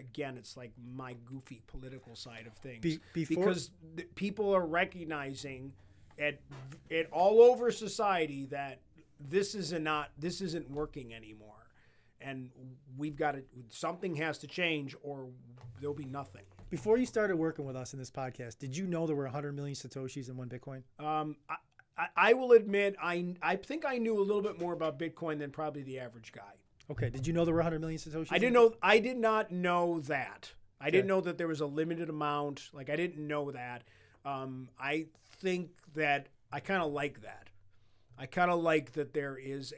like my goofy political side of things. Because people are recognizing it all over society that this isn't working anymore. And we've got to, something has to change, or there'll be nothing. Before you started working with us in this podcast, did you know there were 100 million Satoshis in one Bitcoin? I will admit, I think I knew a little bit more about Bitcoin than probably the average guy. Okay. Did you know there were 100 million Satoshis? I did not know that. I didn't know that there was a limited amount. Like, I didn't know that. I think that I kind of like that. I kind of like that there is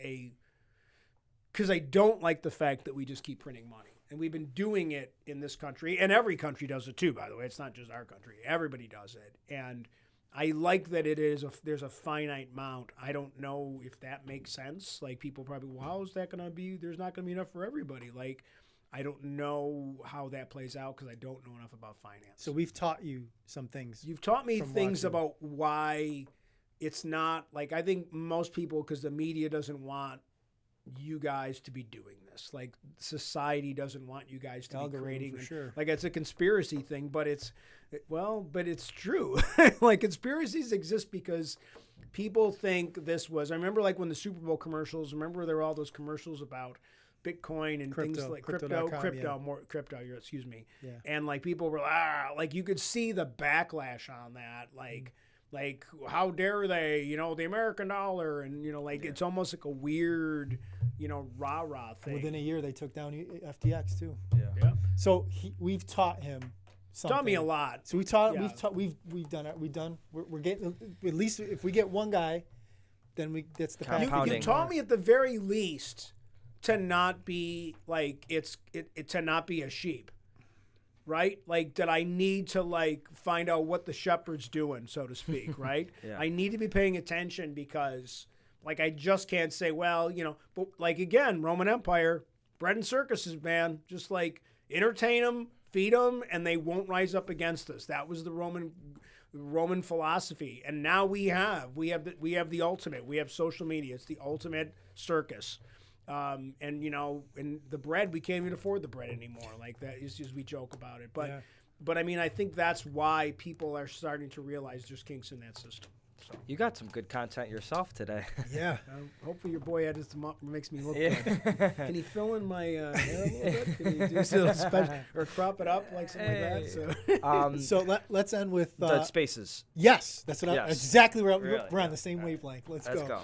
because I don't like the fact that we just keep printing money. And we've been doing it in this country, and every country does it too, by the way. It's not just our country. Everybody does it. And I like that there's a finite amount. I don't know if that makes sense. Like, people probably, well, how is that going to be? There's not going to be enough for everybody. Like, I don't know how that plays out because I don't know enough about finance. So we've taught you some things. You've taught me things about why it's not, like, I think most people, because the media doesn't want you guys to be doing this. Like, society doesn't want you guys to be creating. For sure. Like, it's a conspiracy thing, but it's true. Like, conspiracies exist because people think this was. I remember, like, when the Super Bowl commercials. Remember, there were all those commercials about Bitcoin and things like crypto. Excuse me. Yeah. And like, people were like, you could see the backlash on that. Like, how dare they, the American dollar, and, it's almost like a weird, rah-rah thing. Within a year, they took down FTX too. Yeah. So we've taught him something. Taught me a lot. So we've done it. We're getting, at least if we get one guy, then that's the path. You taught me at the very least to not be like, to not be a sheep. Right? Like, that I need to, like, find out what the shepherd's doing, so to speak, right? Yeah. I need to be paying attention because, like, I just can't say, well, but, like, again, Roman Empire, bread and circuses, man. Just, like, entertain them, feed them, and they won't rise up against us. That was the Roman philosophy. And now we have the ultimate. We have social media. It's the ultimate circus. And the bread, we can't even afford the bread anymore. Like, that is just, we joke about it. But I mean, I think that's why people are starting to realize there's kinks in that system. So You got some good content yourself today. Yeah. Hopefully your boy edits them up and makes me look Yeah. good. Can he fill in my hair a little bit? Can he do a little special, or crop it up like something like that? So let's end with the spaces. Yes, that's what Yes. exactly where Really? we're on the same wavelength. Let's go.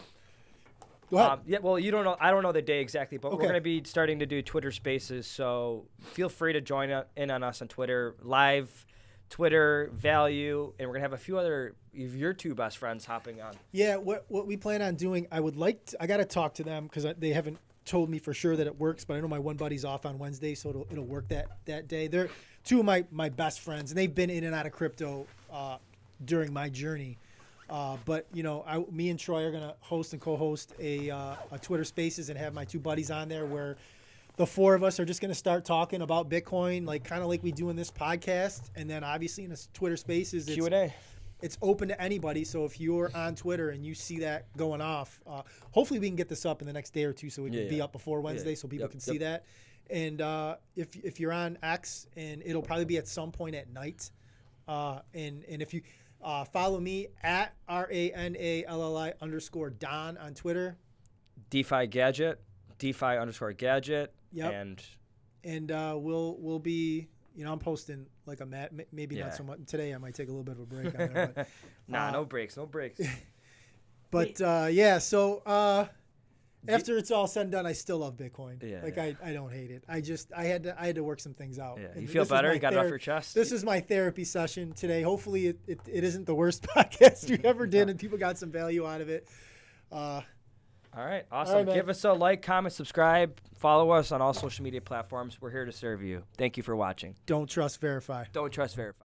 Go ahead. Yeah, well, you don't know. I don't know the day exactly, but Okay. we're going to be starting to do Twitter Spaces. So feel free to join in on us on Twitter live. Twitter, value, and we're going to have a few other of your two best friends hopping on. Yeah, what we plan on doing, I got to talk to them because they haven't told me for sure that it works, but I know my one buddy's off on Wednesday, so it'll work that day. They're two of my best friends, and they've been in and out of crypto during my journey. But me and Troy are gonna host and co-host a Twitter Spaces and have my two buddies on there where the four of us are just gonna start talking about Bitcoin, like kind of like we do in this podcast, and then obviously in this Twitter Spaces, Q&A. It's open to anybody. So if you're on Twitter and you see that going off, hopefully we can get this up in the next day or two so we can be up before Wednesday so people can see that. And if you're on X, and it'll probably be at some point at night, and if you follow me at RANALLI_Don on Twitter. DeFi Gadget, DeFi_Gadget. Yep. And we'll be, I'm posting like a maybe not so much today. I might take a little bit of a break on there. But, no breaks. But so after it's all said and done, I still love Bitcoin. Yeah, I don't hate it. I had to work some things out. Yeah. And You feel better? You got it off your chest? This is my therapy session today. Hopefully it isn't the worst podcast we ever did and people got some value out of it. All right, awesome. All right, give us a like, comment, subscribe, follow us on all social media platforms. We're here to serve you. Thank you for watching. Don't trust, verify. Don't trust, verify.